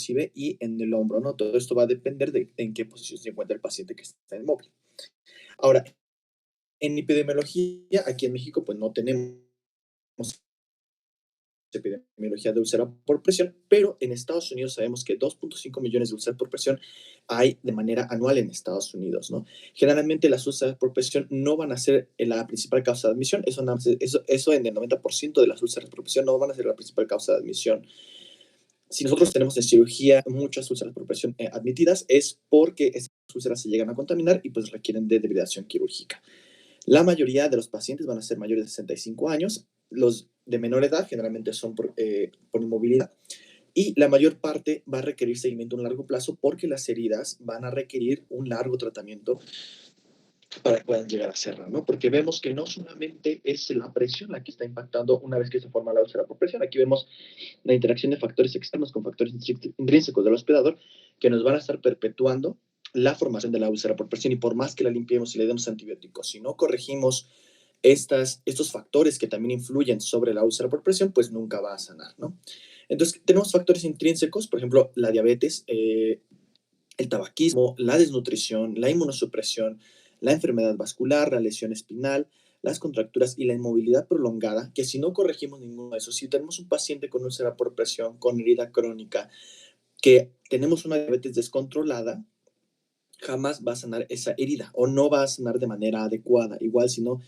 inclusive, y en el hombro, ¿no? Todo esto va a depender de en qué posición se encuentra el paciente que está inmóvil. Ahora, en epidemiología, aquí en México, pues no tenemos epidemiología de úlcera por presión, pero en Estados Unidos sabemos que 2.5 millones de úlceras por presión hay de manera anual en Estados Unidos, ¿no? Generalmente las úlceras por presión no van a ser la principal causa de admisión, eso en el 90% de las úlceras por presión no van a ser la principal causa de admisión. Si nosotros tenemos en cirugía muchas úlceras por presión admitidas, es porque estas úlceras se llegan a contaminar y pues requieren de debridación quirúrgica. La mayoría de los pacientes van a ser mayores de 65 años, los de menor edad generalmente son por inmovilidad, y la mayor parte va a requerir seguimiento a un largo plazo porque las heridas van a requerir un largo tratamiento para que puedan llegar a cerrar, ¿no? Porque vemos que no solamente es la presión la que está impactando una vez que se forma la úlcera por presión, aquí vemos la interacción de factores externos con factores intrínsecos del hospedador que nos van a estar perpetuando la formación de la úlcera por presión, y por más que la limpiemos y le demos antibióticos, si no corregimos estos factores que también influyen sobre la úlcera por presión, pues nunca va a sanar, ¿no? Entonces, tenemos factores intrínsecos, por ejemplo, la diabetes, el tabaquismo, la desnutrición, la inmunosupresión, la enfermedad vascular, la lesión espinal, las contracturas y la inmovilidad prolongada, que si no corregimos ninguno de esos, si tenemos un paciente con úlcera por presión, con herida crónica, que tenemos una diabetes descontrolada, jamás va a sanar esa herida o no va a sanar de manera adecuada. Igual si no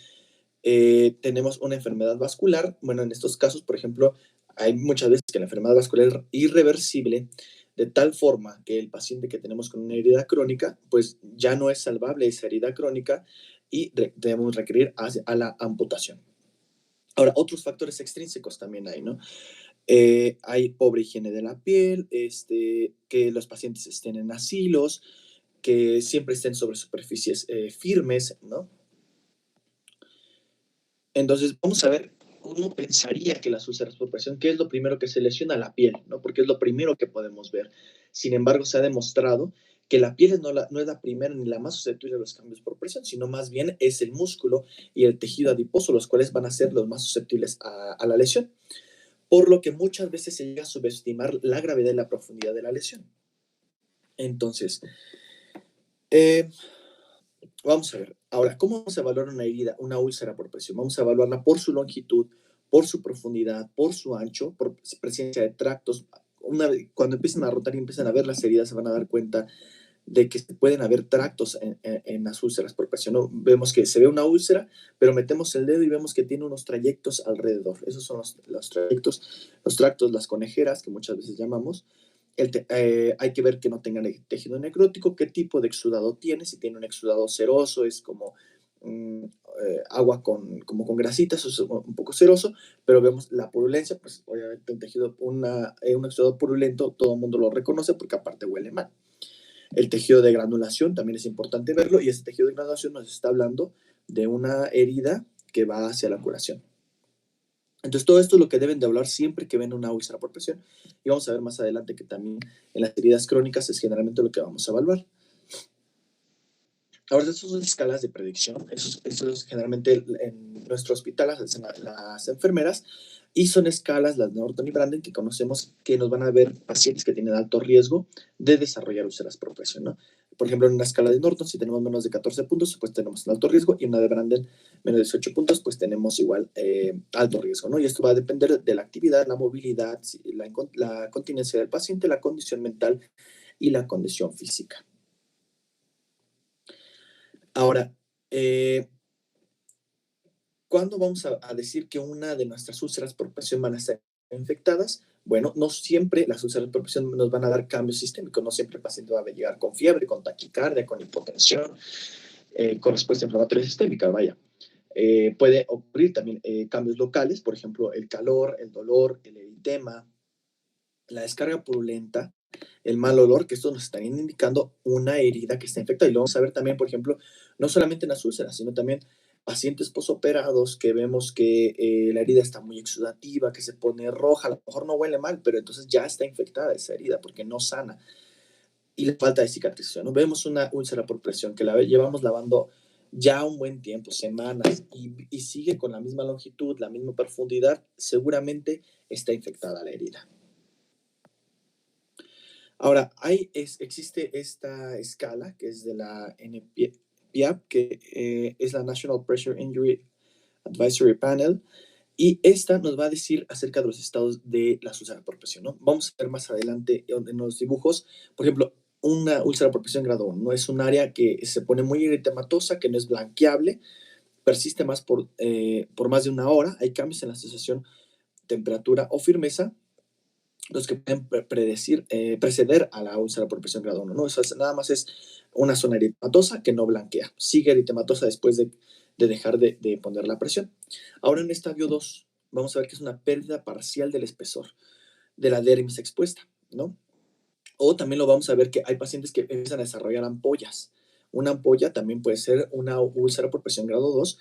tenemos una enfermedad vascular, bueno, en estos casos, por ejemplo, hay muchas veces que la enfermedad vascular es irreversible, de tal forma que el paciente que tenemos con una herida crónica, pues ya no es salvable esa herida crónica y debemos requerir a la amputación. Ahora, otros factores extrínsecos también hay, ¿no? Hay pobre higiene de la piel, que los pacientes estén en asilos, que siempre estén sobre superficies firmes, ¿no? Entonces, vamos a ver, uno pensaría que las úlceras por presión, ¿qué es lo primero que se lesiona? La piel, ¿no? Porque es lo primero que podemos ver. Sin embargo, se ha demostrado que la piel no es la primera ni la más susceptible a los cambios por presión, sino más bien es el músculo y el tejido adiposo los cuales van a ser los más susceptibles a la lesión. Por lo que muchas veces se llega a subestimar la gravedad y la profundidad de la lesión. Entonces, eh, vamos a ver. Ahora, ¿cómo vamos a evaluar una herida, una úlcera por presión? Vamos a evaluarla por su longitud, por su profundidad, por su ancho, por presencia de tractos. Cuando empiezan a rotar y empiezan a ver las heridas, se van a dar cuenta de que pueden haber tractos en las úlceras por presión, ¿no? Vemos que se ve una úlcera, pero metemos el dedo y vemos que tiene unos trayectos alrededor. Esos son los trayectos, los tractos, las conejeras, que muchas veces llamamos. Hay que ver que no tenga tejido necrótico, qué tipo de exudado tiene, si tiene un exudado ceroso, es como agua como con grasitas, es un poco ceroso, pero vemos la purulencia, pues obviamente un exudado purulento, todo el mundo lo reconoce porque aparte huele mal. El tejido de granulación también es importante verlo, y ese tejido de granulación nos está hablando de una herida que va hacia la curación. Entonces, todo esto es lo que deben de hablar siempre que ven una úlcera por presión. Y vamos a ver más adelante que también en las heridas crónicas es generalmente lo que vamos a evaluar. Ahora, estas son escalas de predicción. Eso es generalmente en nuestro hospital las enfermeras, y son escalas, las de Norton y Branden, que conocemos que nos van a ver pacientes que tienen alto riesgo de desarrollar úlceras por presión, ¿no? Por ejemplo, en una escala de Norton, si tenemos menos de 14 puntos, pues tenemos un alto riesgo, y una de Branden, menos de 18 puntos, pues tenemos igual alto riesgo, ¿no? Y esto va a depender de la actividad, la movilidad, la continencia del paciente, la condición mental y la condición física. Ahora, ¿cuándo vamos a decir que una de nuestras úlceras por presión van a estar infectadas? Bueno, no siempre las úlceras por presión nos van a dar cambios sistémicos, no siempre el paciente va a llegar con fiebre, con taquicardia, con hipotensión, con respuesta inflamatoria sistémica, vaya. Puede ocurrir también cambios locales, por ejemplo, el calor, el dolor, el eritema, la descarga purulenta, el mal olor, que estos nos estarían indicando una herida que está infectada. Y lo vamos a ver también, por ejemplo, no solamente en las úlceras, sino también pacientes posoperados que vemos que la herida está muy exudativa, que se pone roja, a lo mejor no huele mal, pero entonces ya está infectada esa herida porque no sana. Y la falta de cicatrización, ¿no? Vemos una úlcera por presión que la llevamos lavando ya un buen tiempo, semanas, y sigue con la misma longitud, la misma profundidad, seguramente está infectada la herida. Ahora, existe esta escala que es de la NPIAP, que es la National Pressure Injury Advisory Panel, y esta nos va a decir acerca de los estados de las úlceras por presión, ¿no? Vamos a ver más adelante en los dibujos, por ejemplo, una úlcera por presión grado 1, ¿no? Es un área que se pone muy eritematosa, que no es blanqueable, persiste más por más de una hora, hay cambios en la sensación, temperatura o firmeza, los que pueden preceder a la úlcera por presión grado 1, ¿no? Eso nada más es una zona eritematosa que no blanquea. Sigue eritematosa después de dejar de poner la presión. Ahora en estadio 2 vamos a ver que es una pérdida parcial del espesor de la dermis expuesta, ¿no? O también lo vamos a ver que hay pacientes que empiezan a desarrollar ampollas. Una ampolla también puede ser una úlcera por presión grado 2,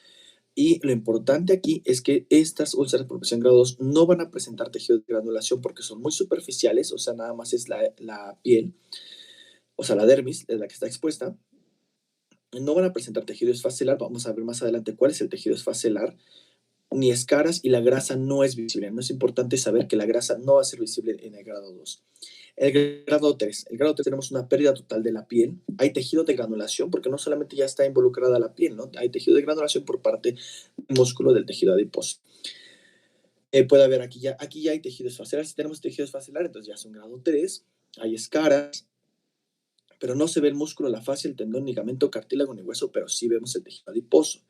y lo importante aquí es que estas úlceras por presión grado 2 no van a presentar tejido de granulación porque son muy superficiales, o sea, nada más es la piel, o sea, la dermis es la que está expuesta. No van a presentar tejido esfacelar, vamos a ver más adelante cuál es el tejido esfacelar, ni escaras, y la grasa no es visible. No es importante saber que la grasa no va a ser visible en el grado 2. El grado 3 tenemos una pérdida total de la piel. Hay tejido de granulación, porque no solamente ya está involucrada la piel, ¿no? Hay tejido de granulación por parte del músculo del tejido adiposo. Puede haber aquí ya hay tejido esfacelar. Si tenemos tejido esfacelar, entonces ya es un grado 3. Hay escaras, pero no se ve el músculo, la fascia, el tendón, ligamento, cartílago ni hueso, pero sí vemos el tejido adiposo.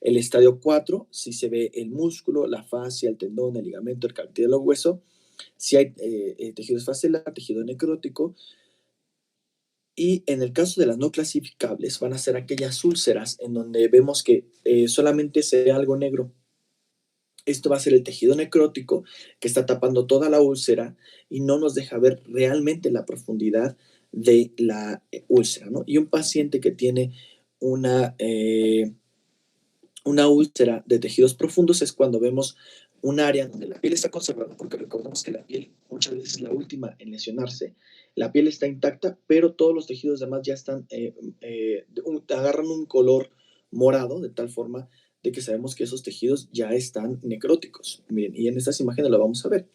El estadio 4, sí se ve el músculo, la fascia, el tendón, el ligamento, el cartílago, hueso. Si hay tejido esfacelar, tejido necrótico. Y en el caso de las no clasificables, van a ser aquellas úlceras en donde vemos que solamente se ve algo negro. Esto va a ser el tejido necrótico que está tapando toda la úlcera y no nos deja ver realmente la profundidad de la úlcera, ¿no? Y un paciente que tiene una, eh, una úlcera de tejidos profundos es cuando vemos un área donde la piel está conservada, porque recordemos que la piel muchas veces es la última en lesionarse. La piel está intacta, pero todos los tejidos demás ya están, agarran un color morado, de tal forma de que sabemos que esos tejidos ya están necróticos. Miren, y en estas imágenes lo vamos a ver.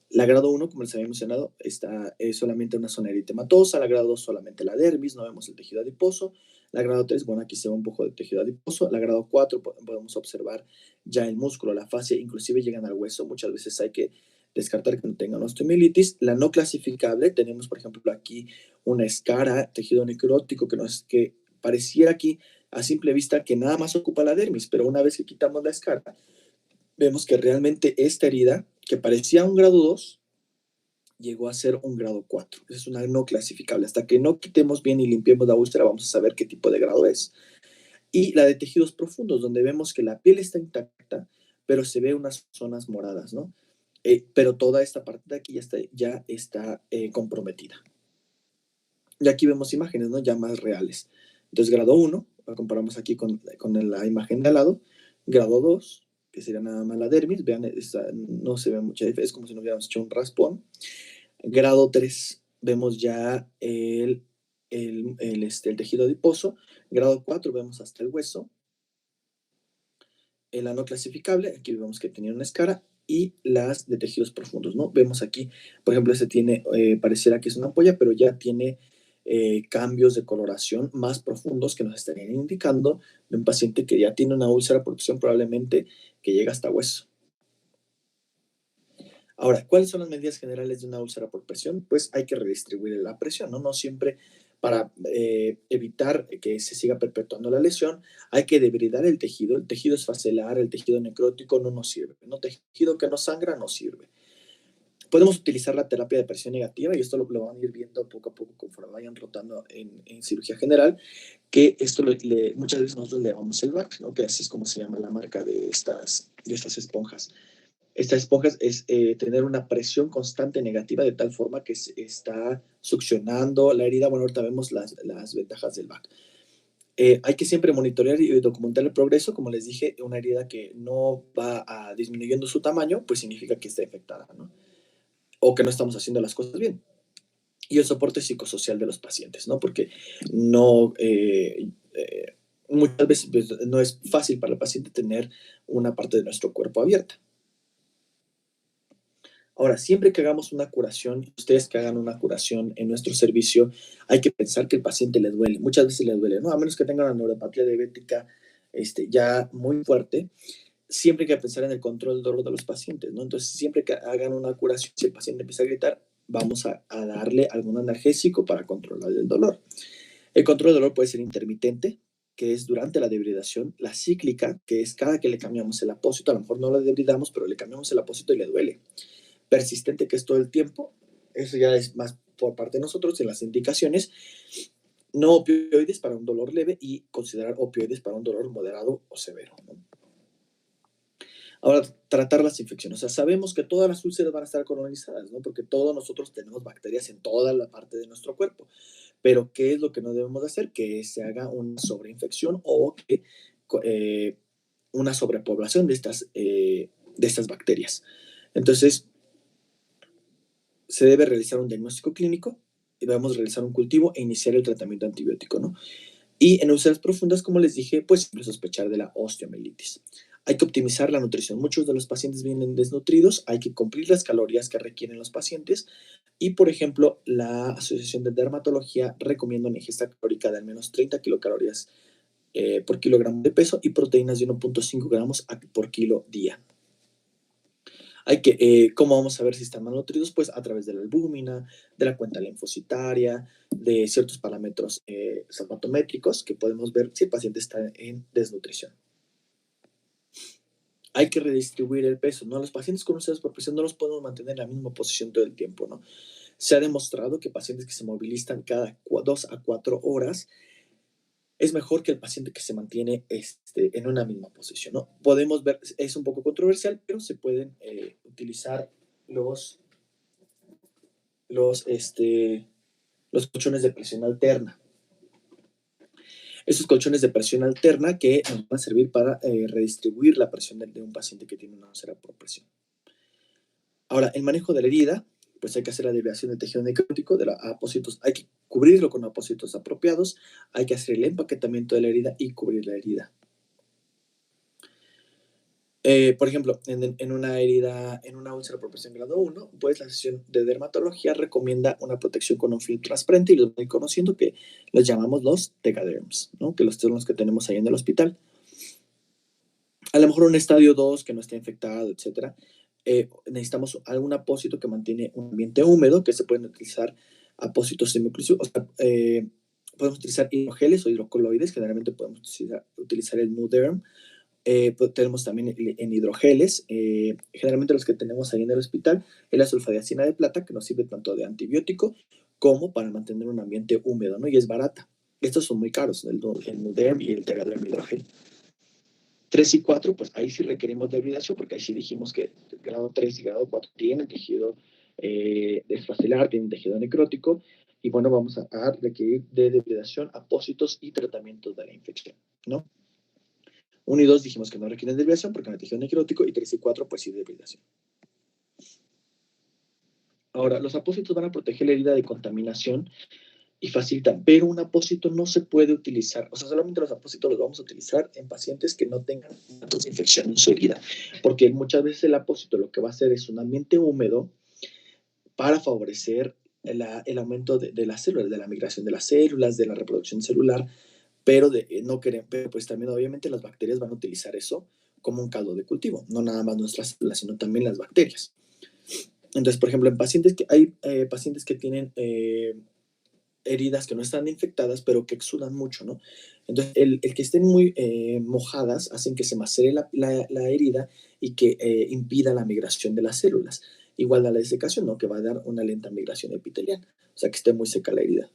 La grado 1, como les había mencionado, está solamente una zona eritematosa. La grado 2, solamente la dermis, no vemos el tejido adiposo. La grado 3, bueno, aquí se ve un poco de tejido adiposo. La grado 4, podemos observar ya el músculo, la fascia, inclusive llegan al hueso. Muchas veces hay que descartar que no tengan osteomielitis. La no clasificable, tenemos, por ejemplo, aquí una escara, tejido necrótico, que pareciera aquí a simple vista que nada más ocupa la dermis, pero una vez que quitamos la escara, vemos que realmente esta herida, que parecía un grado 2, llegó a ser un grado 4. Es una no clasificable. Hasta que no quitemos bien y limpiemos la úlcera, vamos a saber qué tipo de grado es. Y la de tejidos profundos, donde vemos que la piel está intacta, pero se ve unas zonas moradas, ¿no? Pero toda esta parte de aquí ya está comprometida. Y aquí vemos imágenes, ¿no? Ya más reales. Entonces, grado 1, lo comparamos aquí con la imagen de al lado. Grado 2, que sería nada más la dermis. Vean, no se ve mucha diferencia, es como si no hubiéramos hecho un raspón. Grado 3, vemos ya el tejido adiposo. Grado 4, vemos hasta el hueso. El ano clasificable, aquí vemos que tenía una escara, y las de tejidos profundos, ¿no? Vemos aquí, por ejemplo, este tiene, pareciera que es una ampolla, pero ya tiene cambios de coloración más profundos que nos estarían indicando de un paciente que ya tiene una úlcera por presión, probablemente que llega hasta hueso. Ahora, ¿cuáles son las medidas generales de una úlcera por presión? Pues hay que redistribuir la presión, ¿no? No siempre para evitar que se siga perpetuando la lesión, hay que debridar el tejido esfacelar, el tejido necrótico no nos sirve, ¿no? Tejido que no sangra no sirve. Podemos utilizar la terapia de presión negativa, y esto lo van a ir viendo poco a poco conforme vayan rotando en cirugía general, que esto muchas veces nosotros le llamamos el VAC, ¿no? Que así es como se llama la marca de estas esponjas. Estas esponjas es tener una presión constante negativa de tal forma que se está succionando la herida. Bueno, ahorita vemos las ventajas del VAC. Hay que siempre monitorear y documentar el progreso. Como les dije, una herida que no va disminuyendo su tamaño, pues significa que está infectada, ¿no? O que no estamos haciendo las cosas bien. Y el soporte psicosocial de los pacientes, ¿no? Porque no, muchas veces pues, no es fácil para el paciente tener una parte de nuestro cuerpo abierta. Ahora, siempre que hagamos una curación, ustedes que hagan una curación en nuestro servicio, hay que pensar que el paciente le duele. Muchas veces le duele, ¿no? A menos que tenga una neuropatía diabética ya muy fuerte, siempre hay que pensar en el control del dolor de los pacientes, ¿no? Entonces, siempre que hagan una curación, si el paciente empieza a gritar, vamos a darle algún analgésico para controlar el dolor. El control del dolor puede ser intermitente, que es durante la debridación, la cíclica, que es cada que le cambiamos el apósito, a lo mejor no lo debridamos, pero le cambiamos el apósito y le duele. Persistente, que es todo el tiempo, eso ya es más por parte de nosotros en las indicaciones. No opioides para un dolor leve y considerar opioides para un dolor moderado o severo, ¿no? Ahora, tratar las infecciones. O sea, sabemos que todas las úlceras van a estar colonizadas, ¿no? Porque todos nosotros tenemos bacterias en toda la parte de nuestro cuerpo. Pero, ¿qué es lo que no debemos de hacer? Que se haga una sobreinfección o que una sobrepoblación de estas bacterias. Entonces, se debe realizar un diagnóstico clínico y debemos realizar un cultivo e iniciar el tratamiento antibiótico, ¿no? Y en úlceras profundas, como les dije, pues siempre sospechar de la osteomielitis. Hay que optimizar la nutrición. Muchos de los pacientes vienen desnutridos, hay que cumplir las calorías que requieren los pacientes. Y, por ejemplo, la Asociación de Dermatología recomienda una ingesta calórica de al menos 30 kilocalorías por kilogramo de peso y proteínas de 1.5 gramos por kilo día. ¿Cómo vamos a ver si están malnutridos? Pues a través de la albúmina, de la cuenta linfocitaria, de ciertos parámetros zapatométricos que podemos ver si el paciente está en desnutrición. Hay que redistribuir el peso, ¿no? Los pacientes con úlceras por presión no los podemos mantener en la misma posición todo el tiempo, ¿no? Se ha demostrado que pacientes que se movilizan cada 2 a 4 horas es mejor que el paciente que se mantiene en una misma posición, ¿no? Podemos ver, es un poco controversial, pero se pueden utilizar los, los, este, los colchones de presión alterna. Esos colchones de presión alterna que nos van a servir para redistribuir la presión de un paciente que tiene una úlcera por presión. Ahora, el manejo de la herida, pues hay que hacer la desviación del tejido necrótico, de apósitos, hay que cubrirlo con apósitos apropiados, hay que hacer el empaquetamiento de la herida y cubrir la herida. Por ejemplo, en una herida, en una úlcera por presión grado 1, pues la sesión de dermatología recomienda una protección con un film transparente y los voy conociendo que los llamamos los Tegaderms, ¿no? Que son los que tenemos ahí en el hospital. A lo mejor un estadio 2 que no esté infectado, etcétera. Necesitamos algún apósito que mantiene un ambiente húmedo, que se pueden utilizar apósitos semioclusivos, o sea, podemos utilizar hidrogeles o hidrocoloides, generalmente podemos utilizar el Nuderm. Pues tenemos también en hidrogeles, generalmente los que tenemos ahí en el hospital, es la sulfadiacina de plata, que nos sirve tanto de antibiótico como para mantener un ambiente húmedo, ¿no? Y es barata. Estos son muy caros, el Nuderm y el Tegaderm hidrogel. 3 y 4, pues ahí sí requerimos de debridación, porque ahí sí dijimos que el grado 3 y grado 4 tienen tejido extracelular, tienen tejido necrótico, y bueno, vamos a requerir de debridación, apósitos y tratamientos de la infección, ¿no? 1 y 2 dijimos que no requieren debridación porque no hay tejido necrótico, y 3 y 4 pues sí debridación. Ahora, los apósitos van a proteger la herida de contaminación y facilitan, pero un apósito no se puede utilizar, o sea, solamente los apósitos los vamos a utilizar en pacientes que no tengan datos de infección en su herida, porque muchas veces el apósito lo que va a hacer es un ambiente húmedo para favorecer el aumento de las células, de la migración de las células, de la reproducción celular, pero no queremos, pero pues también obviamente las bacterias van a utilizar eso como un caldo de cultivo, no nada más nuestras células, sino también las bacterias. Entonces, por ejemplo, en pacientes que hay pacientes que tienen heridas que no están infectadas, pero que exudan mucho, ¿no? Entonces, el que estén muy mojadas hacen que se macere la herida y que impida la migración de las células. Igual a la desecación, ¿no? Que va a dar una lenta migración epitelial, o sea, que esté muy seca la herida.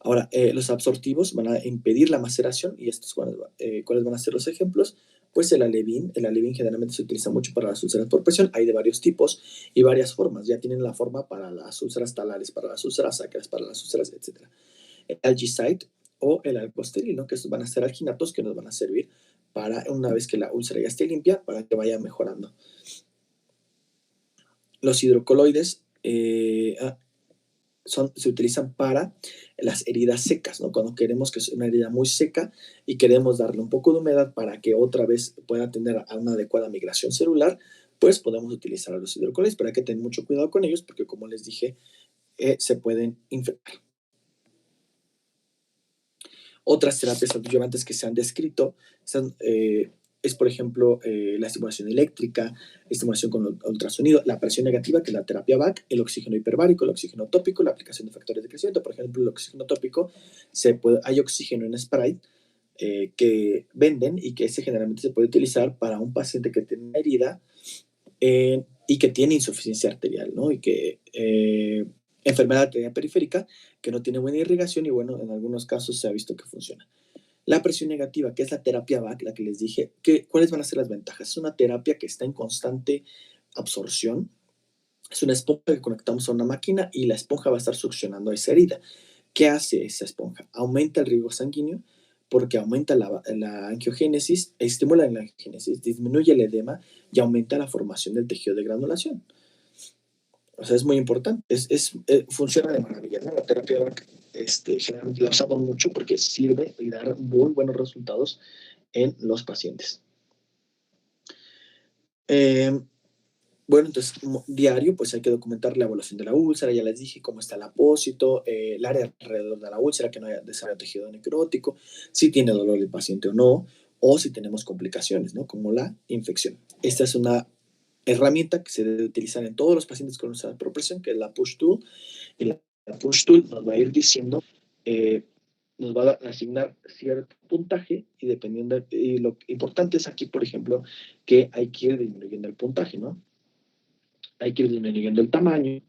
Ahora, los absortivos van a impedir la maceración, y estos, ¿cuáles van a ser los ejemplos? Pues el alevín generalmente se utiliza mucho para las úlceras por presión, hay de varios tipos y varias formas, ya tienen la forma para las úlceras talares, para las úlceras sacras, para las úlceras, etc. El algicite o el alcosteril, ¿no? Que estos van a ser alginatos que nos van a servir para, una vez que la úlcera ya esté limpia, para que vaya mejorando. Los hidrocoloides se utilizan para las heridas secas, ¿no? Cuando queremos que es una herida muy seca y queremos darle un poco de humedad para que otra vez pueda tener a una adecuada migración celular, pues podemos utilizar a los hidrocoles, pero hay que tener mucho cuidado con ellos porque, como les dije, se pueden infectar. Otras terapias adyuvantes que se han descrito es, por ejemplo, la estimulación eléctrica, estimulación con ultrasonido, la presión negativa, que es la terapia VAC, el oxígeno hiperbárico, el oxígeno tópico, la aplicación de factores de crecimiento. Por ejemplo, el oxígeno tópico, hay oxígeno en spray que venden y que ese generalmente se puede utilizar para un paciente que tiene una herida y que tiene insuficiencia arterial, ¿no? Y que enfermedad arterial periférica, que no tiene buena irrigación y, bueno, en algunos casos se ha visto que funciona. La presión negativa, que es la terapia VAC, la que les dije, ¿cuáles van a ser las ventajas? Es una terapia que está en constante absorción. Es una esponja que conectamos a una máquina y la esponja va a estar succionando esa herida. ¿Qué hace esa esponja? Aumenta el riego sanguíneo porque aumenta la angiogénesis, estimula la angiogénesis, disminuye el edema y aumenta la formación del tejido de granulación. O sea, es muy importante. Funciona de maravilla, ¿no? La terapia VAC generalmente la usamos mucho porque sirve y da muy buenos resultados en los pacientes. Bueno, entonces, diario, pues hay que documentar la evaluación de la úlcera, ya les dije cómo está el apósito, el área alrededor de la úlcera, que no haya desarrollado tejido necrótico, si tiene dolor el paciente o no, o si tenemos complicaciones, ¿no? Como la infección. Esta es una herramienta que se debe utilizar en todos los pacientes con ulcera por presión, que es la Push Tool, y la Push Tool nos va a ir diciendo, nos va a asignar cierto puntaje y dependiendo, y lo importante es aquí, por ejemplo, que hay que ir disminuyendo el puntaje, ¿no? Hay que ir disminuyendo el tamaño,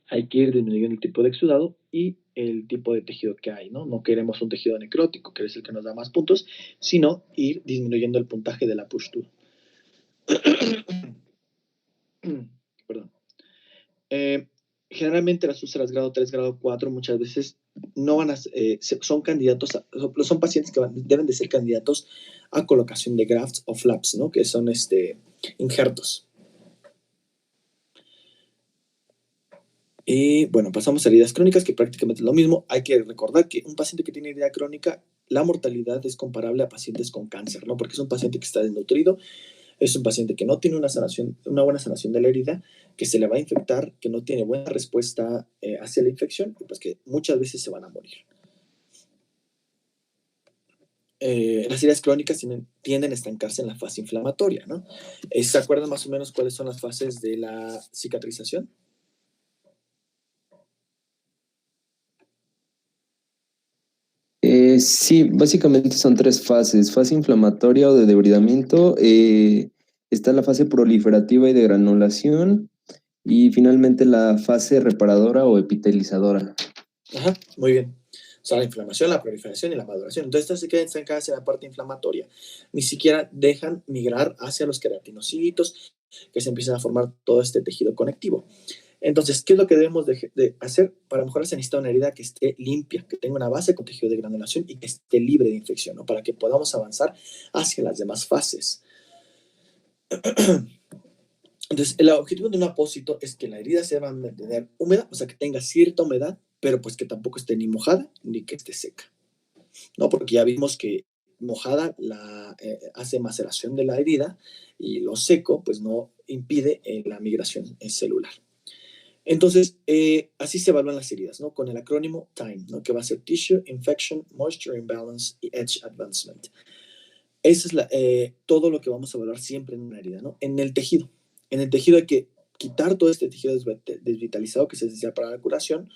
hay que ir disminuyendo el tipo de exudado y el tipo de tejido que hay, ¿no? No queremos un tejido necrótico, que es el que nos da más puntos, sino ir disminuyendo el puntaje de la Push Tool. Perdón. Generalmente las úlceras grado 3, grado 4 muchas veces no van a, son candidatos, son pacientes que deben de ser candidatos a colocación de grafts o flaps, ¿no? Que son injertos. Y bueno, pasamos a heridas crónicas, que prácticamente es lo mismo. Hay que recordar que un paciente que tiene herida crónica, la mortalidad es comparable a pacientes con cáncer, ¿no? Porque es un paciente que está desnutrido, es un paciente que no tiene una buena sanación de la herida, que se le va a infectar, que no tiene buena respuesta hacia la infección, y pues que muchas veces se van a morir. Las heridas crónicas tienden a estancarse en la fase inflamatoria, ¿no? ¿Se acuerdan más o menos cuáles son las fases de la cicatrización? Sí, básicamente son tres fases. Fase inflamatoria o de debridamiento, está la fase proliferativa y de granulación, y finalmente la fase reparadora o epitelizadora. Ajá, muy bien. O sea, la inflamación, la proliferación y la maduración. Entonces, estas se quedan estancadas en la parte inflamatoria. Ni siquiera dejan migrar hacia los queratinocitos, que se empiezan a formar todo este tejido conectivo. Entonces, ¿qué es lo que debemos de hacer? Para mejorar se necesita una herida que esté limpia, que tenga una base con tejido de granulación y que esté libre de infección, ¿no? Para que podamos avanzar hacia las demás fases. Entonces, el objetivo de un apósito es que la herida se va a mantener húmeda, o sea, que tenga cierta humedad, pero pues que tampoco esté ni mojada ni que esté seca, ¿no? Porque ya vimos que mojada hace maceración de la herida y lo seco pues no impide la migración celular. Entonces, así se evalúan las heridas, ¿no? Con el acrónimo TIME, ¿no? Que va a ser Tissue, Infection, Moisture Imbalance y Edge Advancement. Eso es todo lo que vamos a evaluar siempre en una herida, ¿no? En el tejido hay que quitar todo este tejido desvitalizado que se necesita para la curación.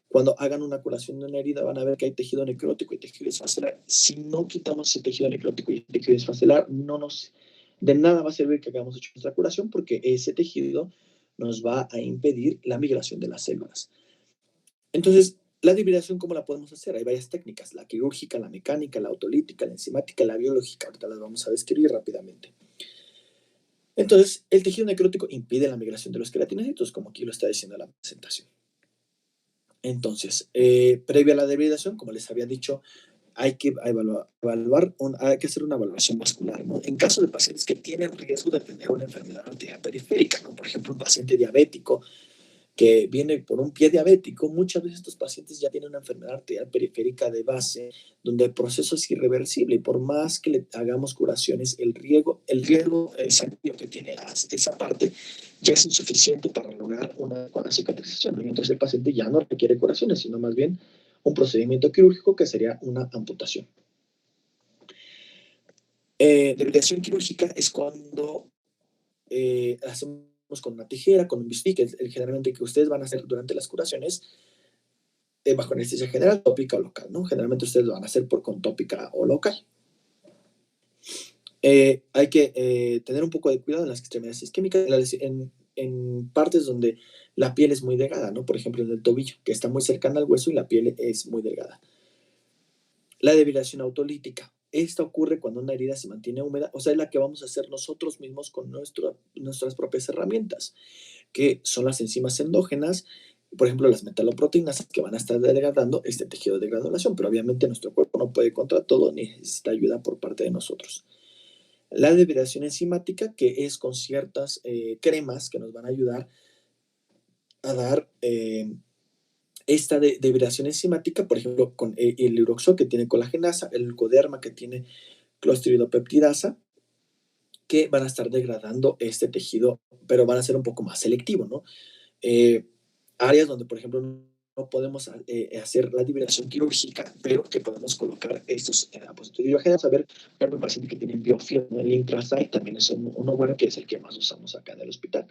Cuando hagan una curación de una herida van a ver que hay tejido necrótico y tejido disfacelar. Si no quitamos ese tejido necrótico y tejido disfacelar, de nada va a servir que hagamos hecho nuestra curación porque ese tejido nos va a impedir la migración de las células. Entonces, la debridación, ¿cómo la podemos hacer? Hay varias técnicas, la quirúrgica, la mecánica, la autolítica, la enzimática, la biológica. Ahorita las vamos a describir rápidamente. Entonces, el tejido necrótico impide la migración de los queratinocitos, como aquí lo está diciendo la presentación. Entonces, previa a la debridación, como les había dicho, hay que hay que hacer una evaluación vascular, ¿no? En caso de pacientes que tienen riesgo de tener una enfermedad arterial periférica, como por ejemplo un paciente diabético, que viene por un pie diabético, muchas veces estos pacientes ya tienen una enfermedad arterial periférica de base, donde el proceso es irreversible y por más que le hagamos curaciones, el riesgo sanguíneo que tiene esa parte ya es insuficiente para lograr una adecuada cicatrización. Y entonces el paciente ya no requiere curaciones, sino más bien un procedimiento quirúrgico que sería una amputación. Debilitación quirúrgica es cuando hacemos con una tijera, con un bisturí, que es generalmente que ustedes van a hacer durante las curaciones, bajo anestesia general, tópica o local, ¿no? Generalmente ustedes lo van a hacer con tópica o local. Hay que tener un poco de cuidado en las extremidades isquémicas, en partes donde la piel es muy delgada, ¿no? Por ejemplo, en el tobillo, que está muy cercana al hueso y la piel es muy delgada. La debilitación autolítica. Esta ocurre cuando una herida se mantiene húmeda, o sea, es la que vamos a hacer nosotros mismos con nuestras propias herramientas, que son las enzimas endógenas, por ejemplo, las metaloproteínas que van a estar degradando este tejido de granulación, pero obviamente nuestro cuerpo no puede contra todo ni necesita ayuda por parte de nosotros. La degradación enzimática, que es con ciertas cremas que nos van a ayudar a dar esta degradación enzimática, por ejemplo, con el Iroxol que tiene colagenasa, el Coderma que tiene clostridiopeptidasa, que van a estar degradando este tejido, pero van a ser un poco más selectivo, ¿no? Áreas donde, por ejemplo, no podemos hacer la liberación quirúrgica, pero que podemos colocar estos dispositivos. Vamos a ver, por ejemplo, pacientes que tienen biofilm, el Intrasite también es uno bueno, que es el que más usamos acá en el hospital.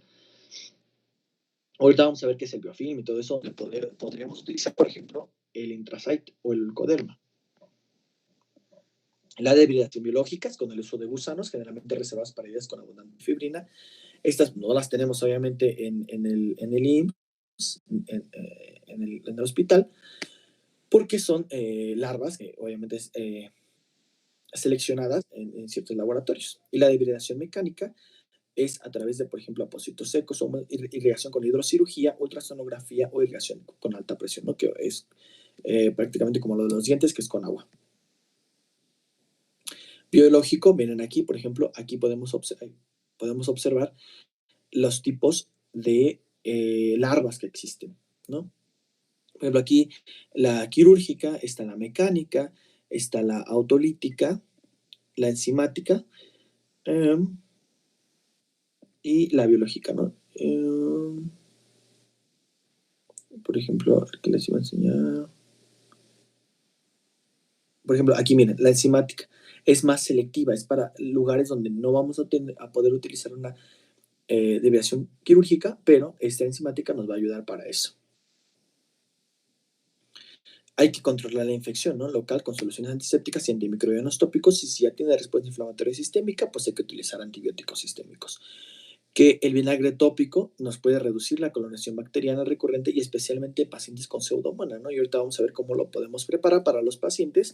Ahorita vamos a ver qué es el biofilm y todo eso, donde podríamos utilizar, por ejemplo, el Intrasite o el Coderma. La debilitación biológica es con el uso de gusanos, generalmente reservadas para heridas con abundante fibrina. Estas no las tenemos obviamente en el IMSS, en el hospital, porque son larvas, obviamente seleccionadas en ciertos laboratorios. Y la debilitación mecánica es a través de, por ejemplo, apósitos secos o irrigación con hidrocirugía, ultrasonografía o irrigación con alta presión, ¿no? Que es prácticamente como lo de los dientes, que es con agua. Biológico, miren aquí, por ejemplo, aquí podemos observar los tipos de larvas que existen, ¿no? Por ejemplo, aquí la quirúrgica, está la mecánica, está la autolítica, la enzimática y la biológica, ¿no? Por ejemplo, ¿qué les iba a enseñar? Por ejemplo, aquí miren, la enzimática es más selectiva, es para lugares donde no vamos a poder utilizar una deviación quirúrgica, pero esta enzimática nos va a ayudar para eso. Hay que controlar la infección, ¿no? Local con soluciones antisépticas y antimicrobianos tópicos, y si ya tiene respuesta inflamatoria sistémica, pues hay que utilizar antibióticos sistémicos. Que el vinagre tópico nos puede reducir la colonización bacteriana recurrente y especialmente en pacientes con pseudomonas, ¿no? Y ahorita vamos a ver cómo lo podemos preparar para los pacientes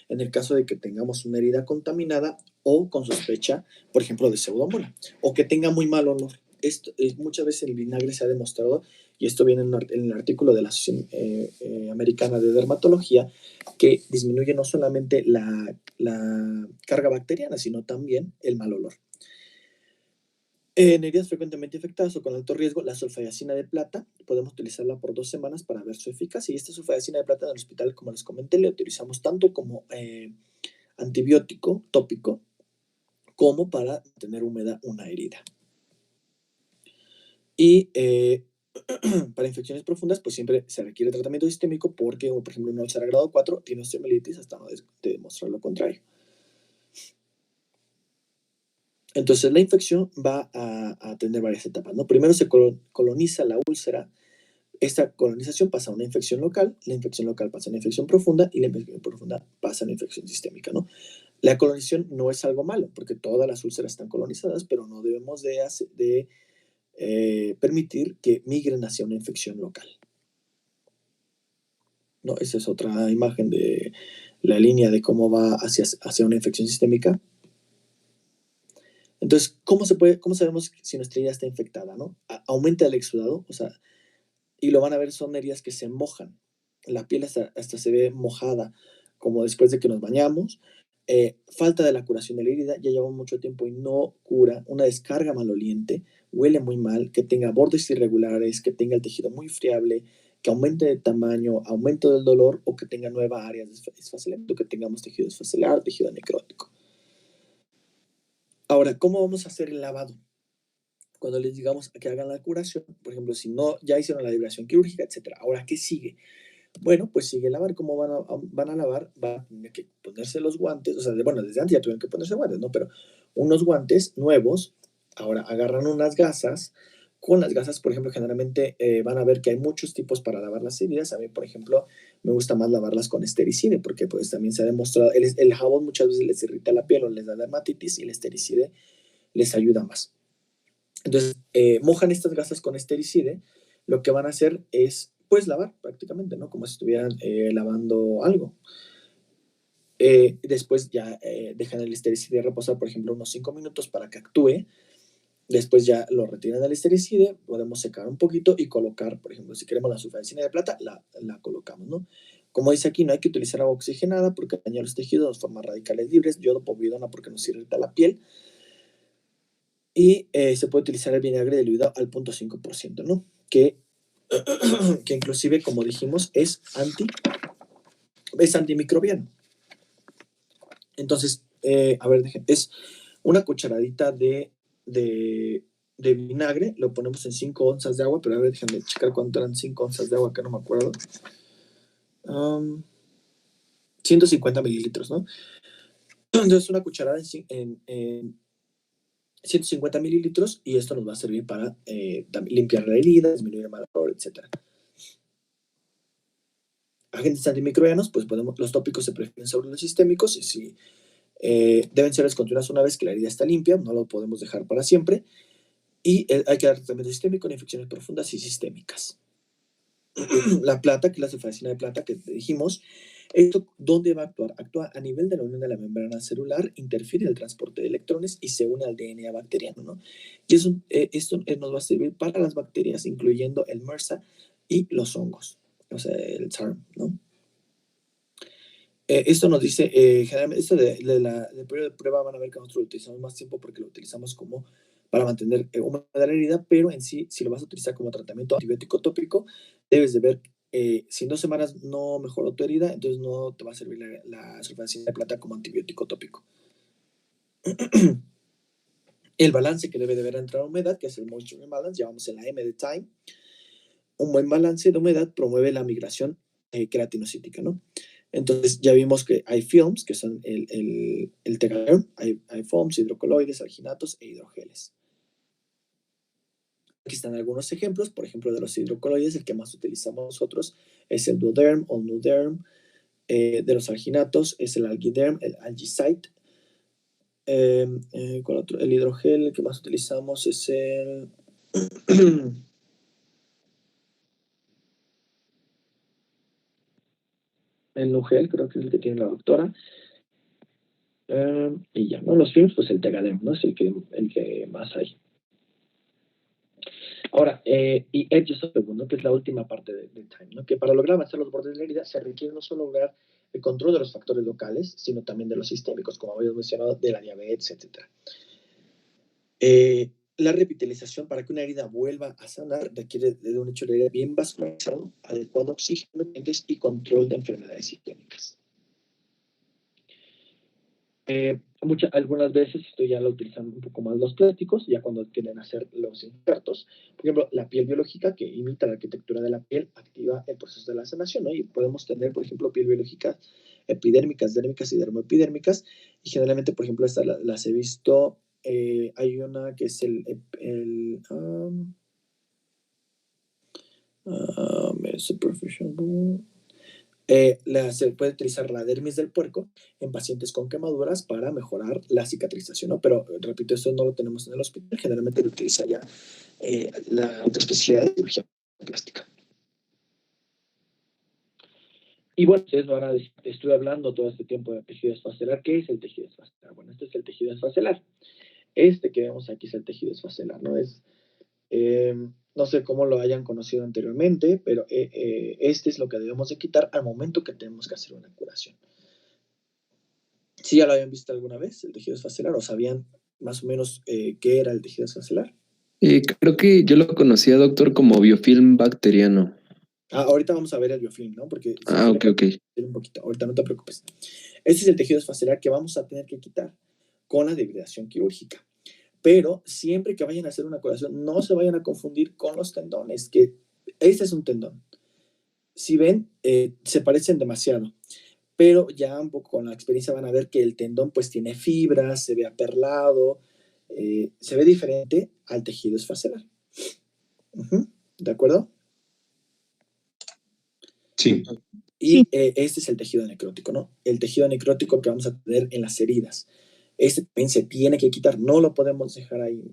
en el caso de que tengamos una herida contaminada o con sospecha, por ejemplo, de pseudomonas, o que tenga muy mal olor. Muchas veces el vinagre se ha demostrado, y esto viene en el artículo de la Asociación Americana de Dermatología, que disminuye no solamente la carga bacteriana, sino también el mal olor. En heridas frecuentemente afectadas o con alto riesgo, la sulfadiacina de plata, podemos utilizarla por 2 semanas para ver su eficacia. Y esta sulfadiacina de plata en el hospital, como les comenté, la utilizamos tanto como antibiótico tópico como para tener húmeda una herida. Y para infecciones profundas, pues siempre se requiere tratamiento sistémico porque, por ejemplo, una úlcera grado 4 tiene osteomielitis hasta no demostrar lo contrario. Entonces, la infección va a tener varias etapas, ¿no? Primero se coloniza la úlcera. Esta colonización pasa a una infección local, la infección local pasa a una infección profunda y la infección profunda pasa a una infección sistémica, ¿no? La colonización no es algo malo, porque todas las úlceras están colonizadas, pero no debemos de permitir que migren hacia una infección local, ¿no? Esa es otra imagen de la línea de cómo va hacia una infección sistémica. Entonces, ¿cómo sabemos si nuestra herida está infectada, no? Aumenta el exudado, o sea, y lo van a ver, son heridas que se mojan. La piel hasta se ve mojada, como después de que nos bañamos. Falta de la curación de la herida, ya lleva mucho tiempo y no cura, una descarga maloliente, huele muy mal, que tenga bordes irregulares, que tenga el tejido muy friable, que aumente de tamaño, aumento del dolor o que tenga nuevas áreas de desfacelamiento, que tengamos tejido desfacelar, tejido necrótico. Ahora, ¿cómo vamos a hacer el lavado? Cuando les digamos que hagan la curación, por ejemplo, si no, ya hicieron la liberación quirúrgica, etcétera. Ahora, ¿qué sigue? Bueno, pues sigue lavar. ¿Cómo van a lavar? Van a tener que ponerse los guantes, o sea, bueno, desde antes ya tuvieron que ponerse guantes, ¿no? Pero unos guantes nuevos, ahora agarran unas gasas. Con las gasas, por ejemplo, generalmente van a ver que hay muchos tipos para lavar las heridas. A mí, por ejemplo, me gusta más lavarlas con estericide, porque pues también se ha demostrado, el jabón muchas veces les irrita la piel o les da dermatitis y el estericide les ayuda más. Entonces, mojan estas gasas con estericide, lo que van a hacer es, pues, lavar prácticamente, ¿no? Como si estuvieran lavando algo. Después ya dejan el estericide reposar, por ejemplo, unos 5 minutos para que actúe. Después ya lo retiran del estericide, podemos secar un poquito y colocar, por ejemplo, si queremos la sulfasalina de plata, la colocamos, ¿no? Como dice aquí, no hay que utilizar agua oxigenada porque daña los tejidos, nos forma radicales libres, yodo, povidona porque nos irrita la piel. Y se puede utilizar el vinagre diluido al 0.5%, ¿no? Que inclusive, como dijimos, es antimicrobiano. Entonces, a ver, es una cucharadita de vinagre, lo ponemos en 5 onzas de agua, pero a ver, déjenme checar cuánto eran 5 onzas de agua, que no me acuerdo. 150 mililitros, ¿no? Entonces, una cucharada en 150 mililitros y esto nos va a servir para limpiar la herida, disminuir el mal olor, etc. Agentes antimicrobianos, pues los tópicos se prefieren sobre los sistémicos y si deben ser descontinuados una vez que la herida está limpia, no lo podemos dejar para siempre y hay que dar tratamiento sistémico en infecciones profundas y sistémicas. La plata, que es la sulfasina de plata que dijimos, ¿esto dónde va a actuar? Actúa a nivel de la unión de la membrana celular, interfiere en el transporte de electrones y se une al DNA bacteriano, ¿no? Y esto nos va a servir para las bacterias, incluyendo el MRSA y los hongos, o sea, el SARM, ¿no? Esto nos dice, generalmente, esto del periodo de prueba van a ver que nosotros lo utilizamos más tiempo porque lo utilizamos como para mantener húmeda la herida, pero en sí, si lo vas a utilizar como tratamiento antibiótico tópico, debes de ver si en 2 semanas no mejoró tu herida, entonces no te va a servir la sulfasina de plata como antibiótico tópico. El balance que debe de haber entre la humedad, que es el moisture balance, llamamos la M de time. Un buen balance de humedad promueve la migración queratinocítica, ¿no? Entonces ya vimos que hay films, que son el tegaderm, hay foams, hidrocoloides, alginatos e hidrogeles. Aquí están algunos ejemplos, por ejemplo, de los hidrocoloides, el que más utilizamos nosotros es el duoderm o nuderm, de los alginatos es el algiderm, el algicite. ¿Cuál otro? El hidrogel, el que más utilizamos es el... el Nugel, creo que es el que tiene la doctora. Y ya, ¿no? Los films, pues el Tegaderm, ¿no? Es el que más hay. Ahora, y Edge es segundo, que es la última parte del time, ¿no? Que para lograr avanzar los bordes de la herida se requiere no solo lograr el control de los factores locales, sino también de los sistémicos, como habíamos mencionado, de la diabetes, etc. La revitalización para que una herida vuelva a sanar requiere de un hecho de herida bien vascularizado, adecuado oxígeno y control de enfermedades sistémicas. Algunas veces esto ya lo utilizan un poco más los plásticos, ya cuando quieren hacer los injertos. Por ejemplo, la piel biológica, que imita la arquitectura de la piel, activa el proceso de la sanación, ¿no? Y podemos tener, por ejemplo, piel biológica epidérmicas, dérmicas y dermoepidérmicas. Y generalmente, por ejemplo, estas las he visto. Hay una que es superficial. Se puede utilizar la dermis del puerco en pacientes con quemaduras para mejorar la cicatrización, ¿no? Pero, repito, esto no lo tenemos en el hospital, generalmente lo utiliza ya la otra especialidad de cirugía plástica. Y bueno, ustedes van a decir, estuve hablando todo este tiempo de tejido esfacelar. ¿Qué es el tejido esfacelar? Bueno, este es el tejido esfacelar. Este que vemos aquí es el tejido esfacelar, ¿no? No sé cómo lo hayan conocido anteriormente, pero este es lo que debemos de quitar al momento que tenemos que hacer una curación. ¿Sí ya lo habían visto alguna vez, el tejido esfacelar, o sabían más o menos qué era el tejido esfacelar? Creo que yo lo conocía, doctor, como biofilm bacteriano. Ahorita vamos a ver el biofilm, ¿no? Porque si Ah, quieren ok, ok. un poquito, ahorita no te preocupes. Este es el tejido esfacelar que vamos a tener que quitar con la debridación quirúrgica. Pero siempre que vayan a hacer una curación, no se vayan a confundir con los tendones, que este es un tendón. Si ven, se parecen demasiado, pero ya un poco con la experiencia van a ver que el tendón pues tiene fibras, se ve aperlado, se ve diferente al tejido esfacelar. ¿De acuerdo? Sí. Y este es el tejido necrótico, ¿no? El tejido necrótico que vamos a tener en las heridas. Este también se tiene que quitar, no lo podemos dejar ahí.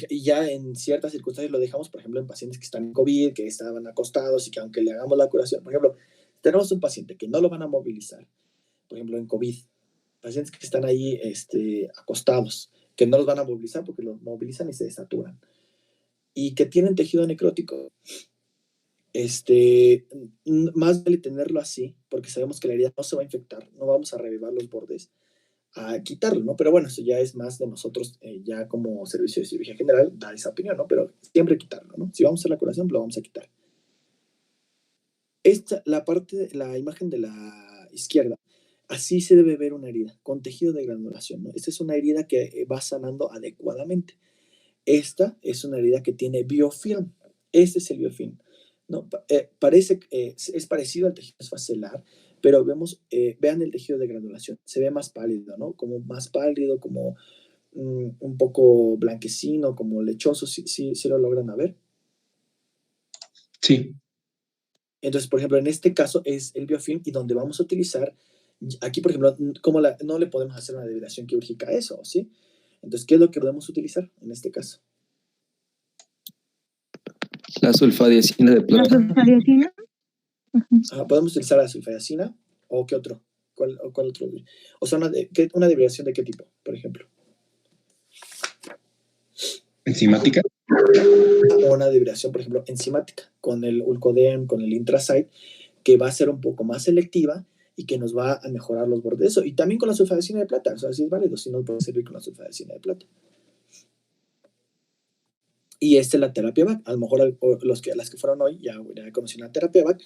Y ya en ciertas circunstancias lo dejamos, por ejemplo, en pacientes que están en COVID, que estaban acostados y que aunque le hagamos la curación, por ejemplo, tenemos un paciente que no lo van a movilizar, por ejemplo, en COVID, pacientes que están ahí acostados, que no los van a movilizar porque los movilizan y se desaturan, y que tienen tejido necrótico, más vale tenerlo así, porque sabemos que la herida no se va a infectar, no vamos a revivar los bordes, a quitarlo, ¿no? Pero bueno, eso ya es más de nosotros, ya como servicio de cirugía general, dar esa opinión, ¿no? Pero siempre quitarlo, ¿no? Si vamos a hacer la curación, lo vamos a quitar. La imagen de la izquierda, así se debe ver una herida, con tejido de granulación, ¿no? Esta es una herida que va sanando adecuadamente. Esta es una herida que tiene biofilm. Este es el biofilm, ¿no? Parece, es parecido al tejido esfacelar, pero vean el tejido de granulación, se ve más pálido, ¿no? Como más pálido, como un poco blanquecino, como lechoso, si lo logran ver. Sí. Entonces, por ejemplo, en este caso es el biofilm y donde vamos a utilizar, aquí, por ejemplo, no le podemos hacer una debridación quirúrgica a eso, ¿sí? Entonces, ¿qué es lo que podemos utilizar en este caso? La sulfadiacina de plata. ¿La sulfadiacina? Podemos utilizar la sulfadiacina o qué otro. ¿Cuál otro? O sea, una debridación de qué tipo, por ejemplo. ¿Enzimática? O una debridación, por ejemplo, enzimática, con el Ulcoden, con el Intrasite, que va a ser un poco más selectiva y que nos va a mejorar los bordes de eso. Y también con la sulfadiacina de plata, o sea, si es válido, si no puede servir con la sulfadiacina de plata. Y esta es la terapia VAC. A lo mejor las que fueron hoy ya conocen la terapia VAC,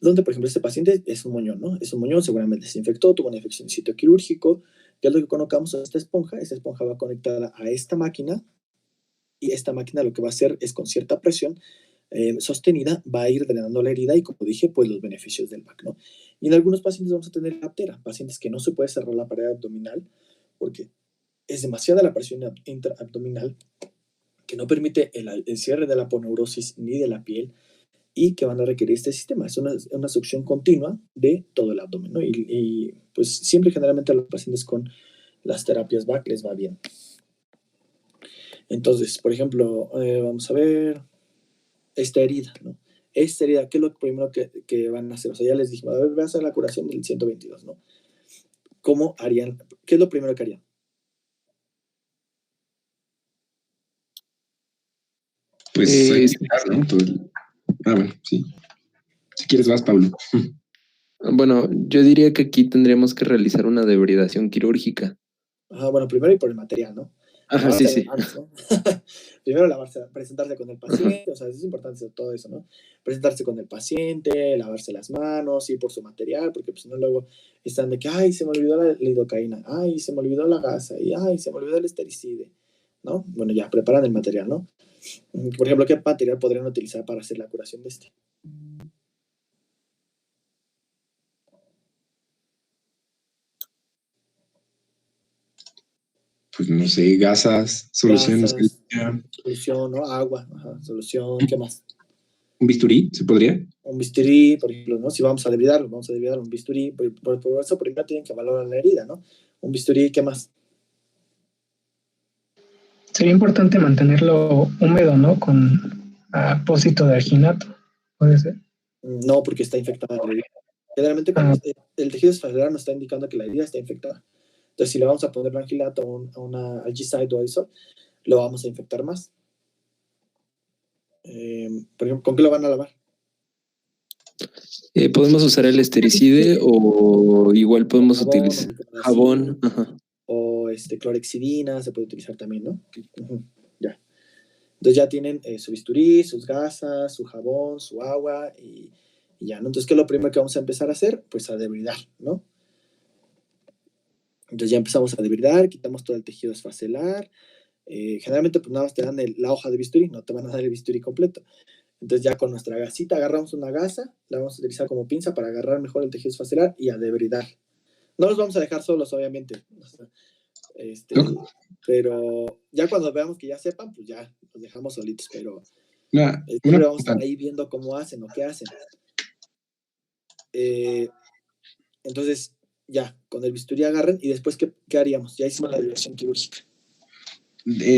donde, por ejemplo, este paciente es un moñón, ¿no? Es un moñón, seguramente se infectó, tuvo una infección de sitio quirúrgico, que es lo que colocamos a esta esponja va conectada a esta máquina, y esta máquina lo que va a hacer es con cierta presión sostenida, va a ir drenando la herida y, como dije, pues los beneficios del VAC, ¿no? Y en algunos pacientes vamos a tener aptera, pacientes que no se puede cerrar la pared abdominal porque es demasiada la presión intraabdominal que no permite el cierre de la aponeurosis ni de la piel y que van a requerir este sistema. Es una succión continua de todo el abdomen, ¿no? Y pues siempre generalmente a los pacientes con las terapias VAC les va bien. Entonces, por ejemplo, vamos a ver esta herida, ¿no? Esta herida, ¿qué es lo primero que van a hacer? O sea, ya les dije, a ver, voy a hacer la curación del 122, ¿no? ¿Cómo harían? ¿Qué es lo primero que harían? Pues, ¿no? Bueno, sí. Si quieres vas, Pablo. Bueno, yo diría que aquí tendríamos que realizar una debridación quirúrgica. Bueno, primero y por el material, ¿no? Ajá, sí, sí. ¿No? Primero presentarse con el paciente, o sea, es importante todo eso, ¿no? Presentarse con el paciente, lavarse las manos, ir por su material, porque pues no luego están de que, ay, se me olvidó la lidocaína, ay, se me olvidó la gasa, y ay, se me olvidó el estericide, ¿no? Bueno, ya, preparan el material, ¿no? Por ejemplo, ¿qué material podrían utilizar para hacer la curación de este? Pues no sé, gasas, soluciones. Solución, ¿no? Agua, solución, ¿qué más? ¿Un bisturí se podría? Un bisturí, por ejemplo, ¿no? Si vamos a debridar un bisturí, por eso primero tienen que valorar la herida, ¿no? Un bisturí, ¿qué más? Sería importante mantenerlo húmedo, ¿no? Con apósito de alginato, ¿puede ser? No, porque está infectada la herida. Generalmente cuando el tejido esfacelar nos está indicando que la herida está infectada. Entonces, si le vamos a poner un algilato o una algicide o eso, lo vamos a infectar más. Por ejemplo, ¿con qué lo van a lavar? Podemos usar el estericide o igual podemos Jabón o utilizar microdosing, jabón. Ajá. o clorexidina se puede utilizar también, ¿no? Ujú, ya. Entonces ya tienen su bisturí, sus gasas, su jabón, su agua y ya, ¿no? Entonces, ¿qué es lo primero que vamos a empezar a hacer? Pues a debridar, ¿no? Entonces ya empezamos a debridar, quitamos todo el tejido esfacelar. Generalmente pues nada más te dan la hoja de bisturí, no te van a dar el bisturí completo. Entonces ya con nuestra gasita agarramos una gasa, la vamos a utilizar como pinza para agarrar mejor el tejido esfacelar y a debridar. No los vamos a dejar solos, obviamente. O sea, pero ya cuando veamos que ya sepan, pues ya los dejamos solitos, pero siempre vamos a estar ahí viendo cómo hacen o qué hacen. Entonces, ya, con el bisturí agarren y después, ¿qué haríamos? Ya hicimos la dirección quirúrgica.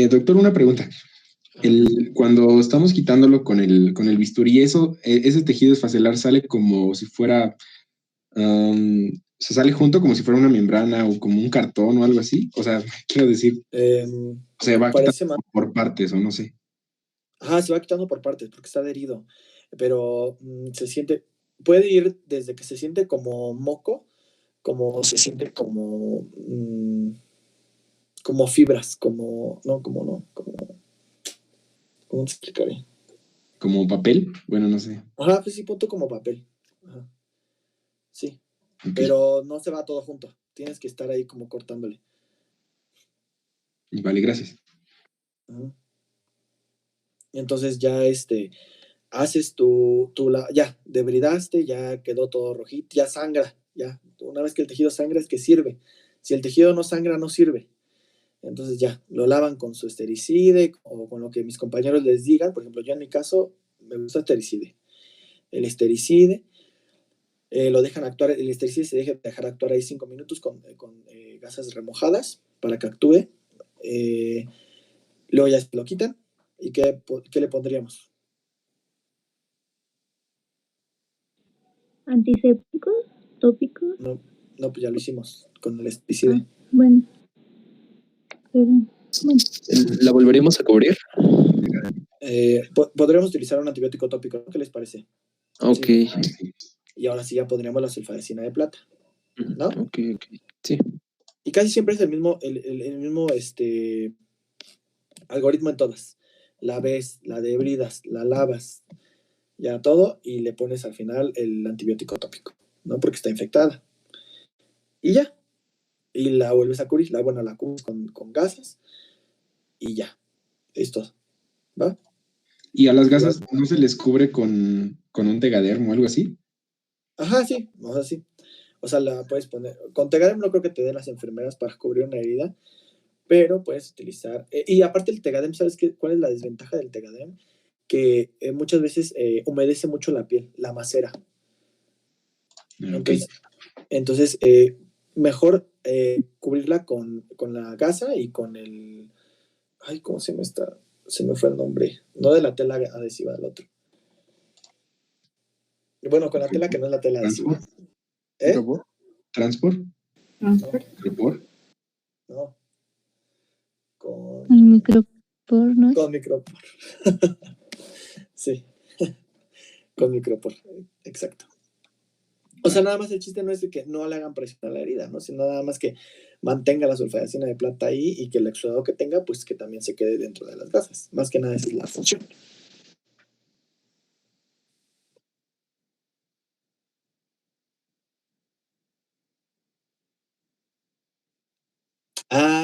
Doctor, una pregunta. Cuando estamos quitándolo con el bisturí, ese tejido esfacelar sale como si fuera, se sale junto como si fuera una membrana o como un cartón o algo así. O sea, quiero decir, se va quitando por partes o no sé. Ajá, se va quitando por partes porque está adherido, pero se siente, puede ir desde que se siente como moco, como se siente como fibras, ¿cómo te explicaré? ¿Como papel? Bueno, no sé. Ajá, pues sí, punto como papel. Ajá. Sí, Okay. pero no se va todo junto, tienes que estar ahí como cortándole. Vale, gracias. Ajá. Entonces ya haces ya debridaste, ya quedó todo rojito, ya sangra, ya. Una vez que el tejido sangra es que sirve. Si el tejido no sangra, no sirve. Entonces ya, lo lavan con su estericide o con lo que mis compañeros les digan. Por ejemplo, yo en mi caso me gusta estericide. El estericide lo dejan actuar, el estericide se deja dejar actuar ahí 5 minutos con gasas remojadas para que actúe. Luego ya lo quitan. ¿Y qué le pondríamos? ¿Antisépticos? ¿Tópicos? No, pues ya lo hicimos con el estericide. Bueno. Pero, bueno. ¿La volveríamos a cubrir? Podríamos utilizar un antibiótico tópico, ¿no? ¿Qué les parece? Ok. Sí. Y ahora sí ya pondríamos la sulfadecina de plata, ¿no? Ok. Sí. Y casi siempre es el mismo algoritmo en todas. La ves, la debridas, la lavas, ya todo, y le pones al final el antibiótico tópico, ¿no? Porque está infectada. Y ya. Y la vuelves a cubrir, la cubres con gasas, y ya. Es todo. ¿Va? ¿Y a las gasas no se les cubre con un Tegaderm o algo así? Ajá, sí. O sea, sí. O sea, la puedes poner. Con Tegaderm no creo que te den las enfermeras para cubrir una herida, pero puedes utilizar. Y aparte el Tegaderm, ¿sabes cuál es la desventaja del Tegaderm? Que muchas veces humedece mucho la piel, la macera. Okay. Entonces mejor cubrirla con la gasa y con el. Ay, ¿cómo se me está? Se me fue el nombre. No de la tela adhesiva, del otro. Bueno, con la tela que no es la tela adhesiva. ¿Transport? ¿Micropor? No. Con. El micropor, ¿no? Con micropor. Sí. Con micropor. Exacto. O sea, nada más el chiste no es de que no le hagan presión a la herida, ¿no? Sino nada más que mantenga la sulfadecina de plata ahí y que el exudado que tenga, pues que también se quede dentro de las gasas. Más que nada esa es la función.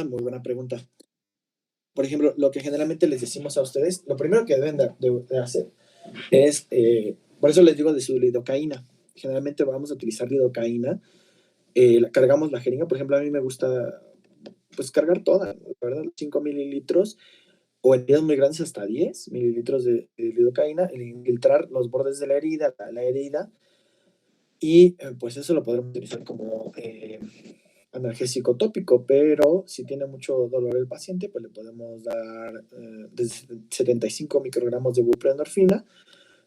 Muy buena pregunta. Por ejemplo, lo que generalmente les decimos a ustedes, lo primero que deben de hacer es, por eso les digo de su lidocaína. Generalmente vamos a utilizar lidocaína. Cargamos la jeringa, por ejemplo, a mí me gusta pues cargar toda, ¿verdad? 5 mililitros o en heridas muy grandes hasta 10 mililitros de lidocaína, infiltrar los bordes de la herida y pues eso lo podremos utilizar como analgésico tópico, pero si tiene mucho dolor el paciente, pues le podemos dar desde 75 microgramos de buprenorfina,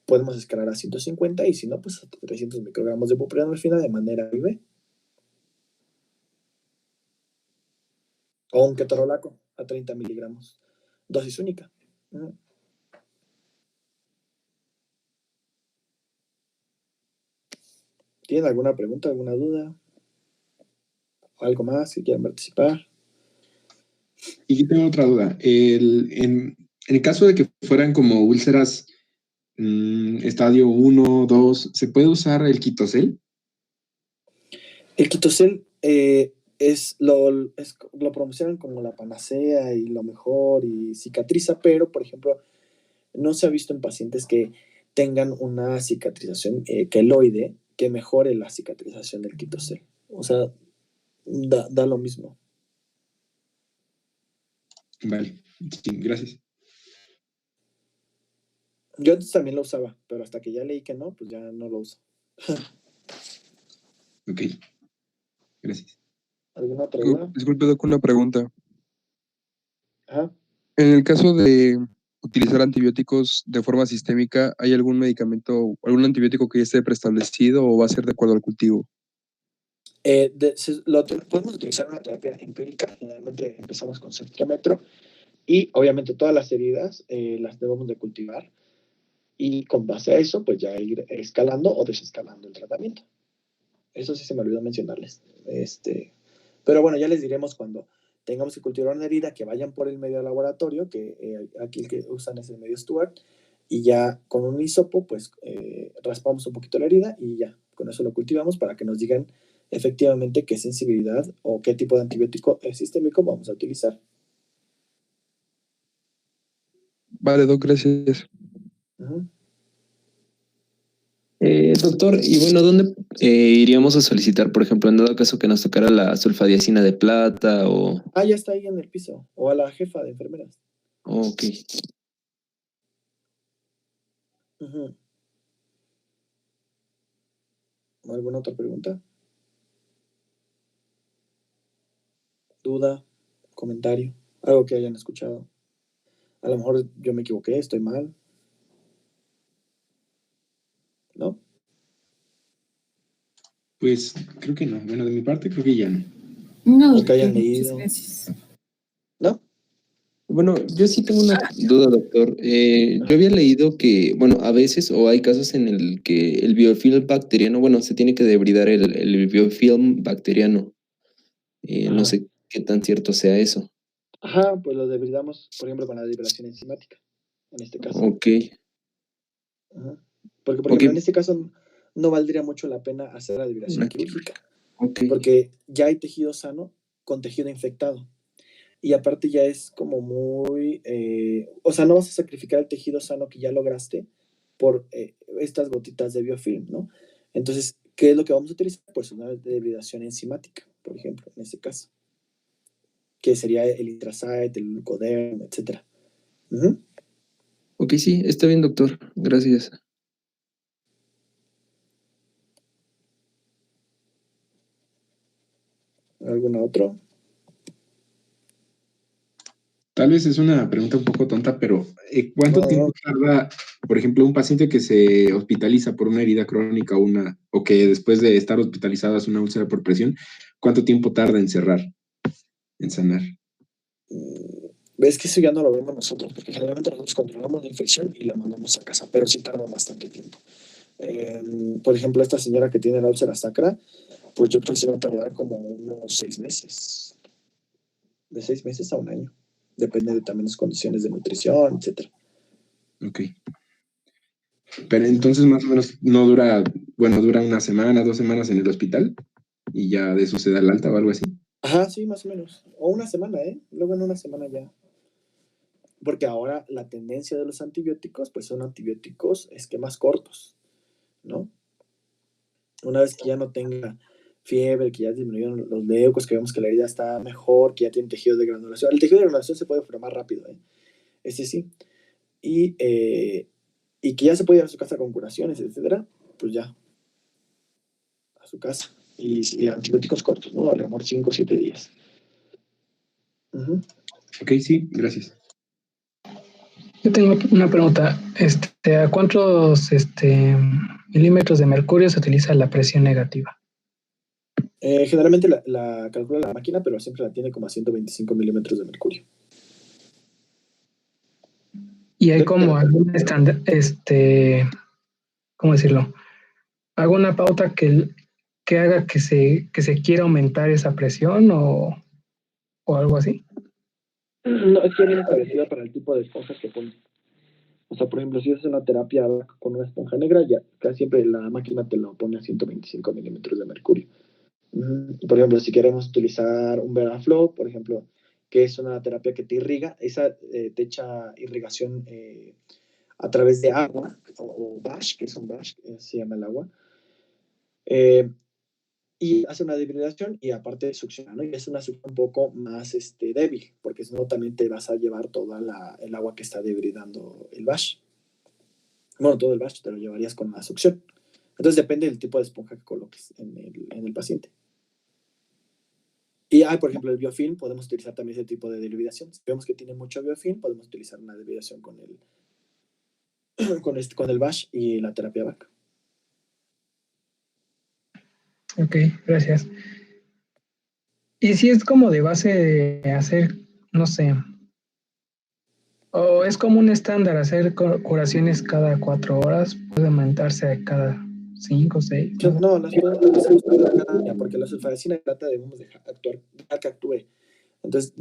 podemos escalar a 150 y si no, pues hasta 300 microgramos de buprenorfina de manera IV. O un ketorolaco a 30 miligramos. Dosis única. ¿Tienen alguna pregunta, alguna duda? ¿Algo más que quieran participar? Y aquí tengo otra duda. En el caso de que fueran como úlceras estadio 1, 2, ¿se puede usar el quitosel? El quitosel lo promocionan como la panacea y lo mejor y cicatriza, pero, por ejemplo, no se ha visto en pacientes que tengan una cicatrización queloide que mejore la cicatrización del quitosel. O sea, da lo mismo. Vale, sí, gracias. Yo antes también lo usaba, pero hasta que ya leí que no, pues ya no lo uso. Ok, gracias. ¿Alguna otra duda? Disculpe, Doc, una pregunta. Ajá. En el caso de utilizar antibióticos de forma sistémica, ¿hay algún medicamento, algún antibiótico que ya esté preestablecido o va a ser de acuerdo al cultivo? Podemos utilizar una terapia empírica. Generalmente empezamos con centímetro y obviamente todas las heridas las debemos de cultivar y con base a eso pues ya ir escalando o desescalando el tratamiento. Eso sí se me olvidó mencionarles. Pero bueno, ya les diremos cuando tengamos que cultivar una herida, que vayan por el medio de laboratorio, que aquí el que usan es el medio Stuart, y ya con un hisopo, pues raspamos un poquito la herida y ya, con eso lo cultivamos para que nos digan efectivamente qué sensibilidad o qué tipo de antibiótico sistémico vamos a utilizar. Vale, Doc, gracias. Uh-huh. Doctor, y bueno, ¿dónde iríamos a solicitar, por ejemplo, en dado caso que nos tocara la sulfadiacina de plata o...? Ya está ahí en el piso, o a la jefa de enfermeras. Ok. Uh-huh. ¿Alguna otra pregunta? ¿Duda? ¿Comentario? ¿Algo que hayan escuchado? A lo mejor yo me equivoqué, estoy mal. ¿No? Pues creo que no. Bueno, de mi parte creo que ya no. No, O que hayan muchas leído. gracias. ¿No? Bueno, yo sí tengo una duda, doctor. Yo había leído que, bueno, a veces o hay casos en el que el biofilm bacteriano, bueno, se tiene que debridar el biofilm bacteriano. No sé qué tan cierto sea eso. Ajá, pues lo debridamos, por ejemplo, con la debridación enzimática, en este caso. Ok, Ajá. Porque, por ok, ejemplo, en este caso no valdría mucho la pena hacer la debridación quirúrgica, ok. porque ya hay tejido sano con tejido infectado. Y aparte ya es como muy... o sea, no vas a sacrificar el tejido sano que ya lograste por estas gotitas de biofilm, ¿no? Entonces, ¿qué es lo que vamos a utilizar? Pues una debridación enzimática, por ejemplo, en este caso, que sería el Intrazite, el Glucoderm, etc. Uh-huh. Ok, sí, está bien, doctor. Gracias. ¿Alguna otra? Tal vez es una pregunta un poco tonta, pero ¿cuánto tiempo tarda, por ejemplo, un paciente que se hospitaliza por una herida crónica o que después de estar hospitalizado hace una úlcera por presión, cuánto tiempo tarda en cerrar, en sanar? Ves que eso ya no lo vemos nosotros, porque generalmente nosotros controlamos la infección y la mandamos a casa, pero sí tarda bastante tiempo. Por ejemplo, esta señora que tiene la úlcera sacra, pues yo creo que se va a tardar como unos 6 meses. De 6 meses a un año. Depende de también las condiciones de nutrición, etc. Ok. Pero entonces más o menos no dura, bueno, dura una semana, 2 semanas en el hospital y ya de eso se da el alta o algo así. Ajá, sí, más o menos. O una semana, ¿eh? Luego en una semana ya. Porque ahora la tendencia de los antibióticos, pues son antibióticos esquemas cortos, ¿no? Una vez que ya no tenga fiebre, que ya disminuyeron los leucos, que vemos que la herida está mejor, que ya tiene tejido de granulación. El tejido de granulación se puede formar rápido, ¿eh? Ese sí. Y que ya se puede ir a su casa con curaciones, etcétera, pues ya, a su casa. Y antibióticos cortos, ¿no? A lo mejor 5 o 7 días. Uh-huh. Ok, sí, gracias. Yo tengo una pregunta. ¿A cuántos milímetros de mercurio se utiliza la presión negativa? Generalmente la calcula la máquina, pero siempre la tiene como a 125 milímetros de mercurio. Y hay como algún estándar, ¿cómo decirlo? alguna pauta que haga que se quiera aumentar esa presión o algo así? No, es que viene parecida para el tipo de esponjas que pones. O sea, por ejemplo, si haces una terapia con una esponja negra, ya casi siempre la máquina te lo pone a 125 milímetros de mercurio. Por ejemplo, si queremos utilizar un Veraflow, por ejemplo, que es una terapia que te irriga, esa te echa irrigación a través de agua, o BASH, que es un BASH, se llama el agua, y hace una dehidratación y aparte succiona, ¿no? Y es una succión un poco más débil, porque si no también te vas a llevar toda el agua que está dehidratando el BASH. Bueno, todo el BASH te lo llevarías con la succión. Entonces depende del tipo de esponja que coloques en el paciente. Y por ejemplo, el biofilm, podemos utilizar también ese tipo de dehidratación. Si vemos que tiene mucho biofilm, podemos utilizar una dehidratación con el BASH y la terapia VAC. Ok, gracias. Y si es como de base de hacer, no sé, o es como un estándar hacer curaciones cada 4 horas, puede aumentarse a cada 5 o 6. No, las podemos hacer cada día, porque la sulfadecina de plata debemos dejar que actúe. Entonces,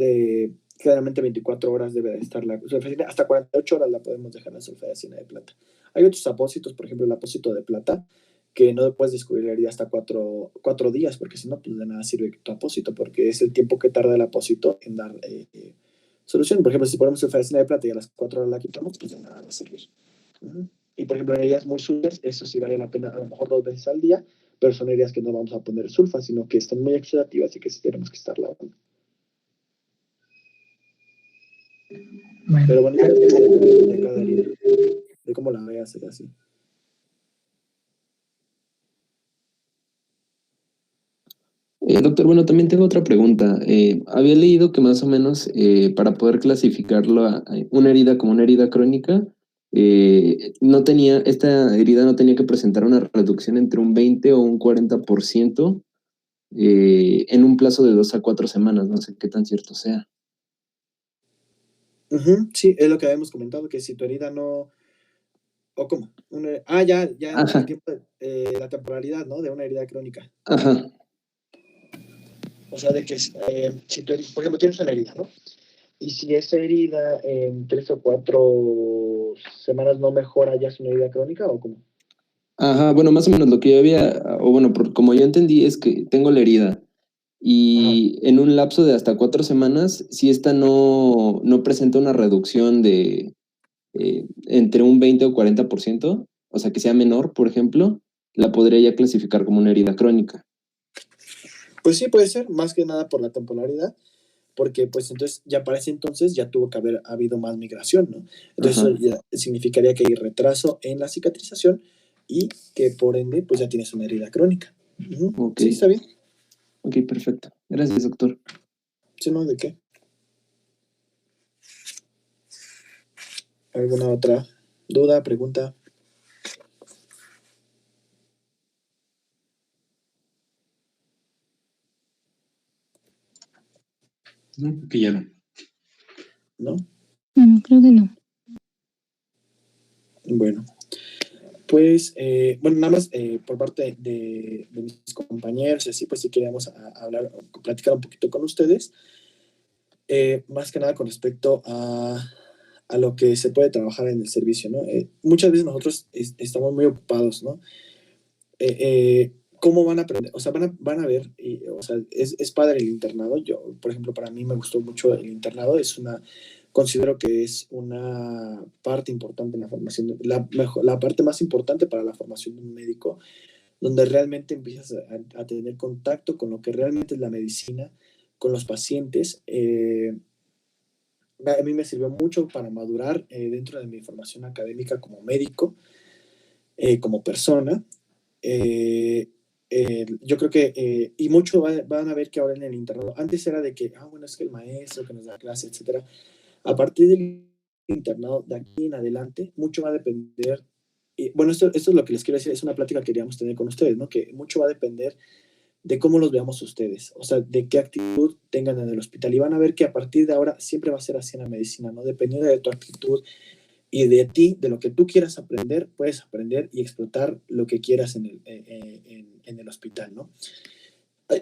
generalmente 24 horas debe de estar la sulfadecina, hasta 48 horas la podemos dejar la sulfadecina de plata. Hay otros apósitos, por ejemplo, el apósito de plata, que no puedes descubrir la herida hasta 4 días, porque si no, pues de nada sirve tu apósito, porque es el tiempo que tarda el apósito en dar solución. Por ejemplo, si ponemos sulfadecina de plata y a las 4 horas la quitamos, pues de nada va a servir. Y por ejemplo, en heridas muy sucias, eso sí vale la pena a lo mejor 2 veces al día, pero son heridas que no vamos a poner sulfa, sino que están muy oxidativas y que sí tenemos que estar lavando. Bueno. Pero bueno, depende de cada herida, de cómo la veas y así. Doctor, bueno, también tengo otra pregunta. Había leído que más o menos para poder clasificarlo a una herida como una herida crónica, esta herida no tenía que presentar una reducción entre un 20 o un 40% en un plazo de 2 a 4 semanas. No sé qué tan cierto sea. Sí, es lo que habíamos comentado, que si tu herida no... ¿O cómo? Ya Ajá, el tiempo, la temporalidad, ¿no? De una herida crónica. ajá, O sea, de que si tú, por ejemplo, tienes una herida, ¿no? Y si esa herida en 3 o 4 semanas no mejora, ¿ya es una herida crónica o cómo? ajá. Bueno, más o menos lo que yo había, o bueno, como yo entendí es que tengo la herida y en un lapso de hasta 4 semanas, si esta no presenta una reducción de entre un 20 o 40%, o sea, que sea menor, por ejemplo, la podría ya clasificar como una herida crónica. Pues sí, puede ser, más que nada por la temporalidad, porque pues entonces ya para ese entonces ya tuvo que haber habido más migración, ¿no? Entonces Ajá. eso ya significaría que hay retraso en la cicatrización y que por ende pues ya tienes una herida crónica. Ok. Sí, está bien. Ok, perfecto. Gracias, doctor. Sí, no, ¿de qué? ¿Alguna otra duda, pregunta? No, que ya no. ¿No? Creo que no. Bueno, pues, bueno, nada más por parte de mis compañeros, así pues sí queríamos hablar, platicar un poquito con ustedes, más que nada con respecto a lo que se puede trabajar en el servicio, ¿no? Muchas veces nosotros estamos muy ocupados, ¿no? ¿Cómo van a aprender? O sea, van a ver, o sea, es padre el internado. Yo, por ejemplo, para mí me gustó mucho el internado. Considero que es una parte importante en la formación, la parte más importante para la formación de un médico, donde realmente empiezas a tener contacto con lo que realmente es la medicina, con los pacientes. A mí me sirvió mucho para madurar dentro de mi formación académica como médico, como persona. Yo creo que, y mucho van a ver que ahora en el internado, antes era de que, bueno, es que el maestro que nos da clase, etcétera. A partir del internado, de aquí en adelante, mucho va a depender, y bueno, esto es lo que les quiero decir, es una plática que queríamos tener con ustedes, ¿no? Que mucho va a depender de cómo los veamos ustedes, o sea, de qué actitud tengan en el hospital. Y van a ver que a partir de ahora siempre va a ser así en la medicina, ¿no? Dependiendo de tu actitud y de ti, de lo que tú quieras aprender, puedes aprender y explotar lo que quieras en el hospital, ¿no?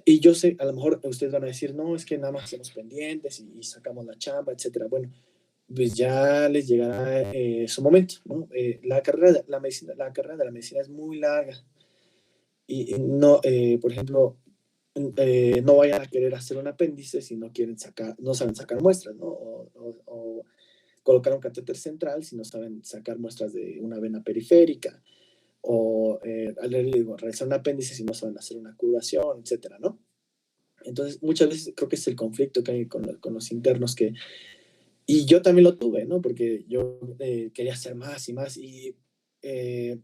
Y yo sé, a lo mejor ustedes van a decir, no, es que nada más hacemos pendientes y sacamos la chamba, etcétera. Bueno, pues ya les llegará su momento, ¿no? La carrera de la medicina es muy larga y no, por ejemplo, no vayan a querer hacer un apéndice si no quieren sacar, no saben sacar muestras, ¿no? O colocar un catéter central si no saben sacar muestras de una vena periférica, o realizar un apéndice si no saben hacer una curación, etcétera, ¿no? Entonces, muchas veces creo que es el conflicto que hay con los internos y yo también lo tuve, ¿no? Porque yo quería hacer más y más y,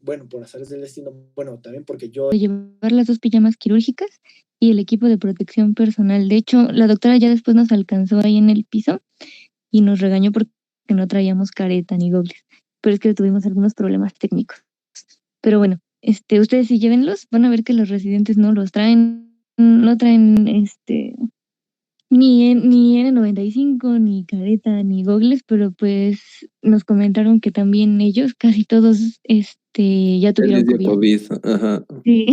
bueno, por azares del destino, bueno, también porque yo... Llevar las 2 pijamas quirúrgicas y el equipo de protección personal. De hecho, la doctora ya después nos alcanzó ahí en el piso y nos regañó porque no traíamos careta ni gogles, pero es que tuvimos algunos problemas técnicos. Pero bueno, ustedes sí llévenlos, van a ver que los residentes no los traen, no traen ni N95, ni careta, ni gogles, pero pues nos comentaron que también ellos, casi todos, ya tuvieron Les dio COVID. COVID, ajá. Sí,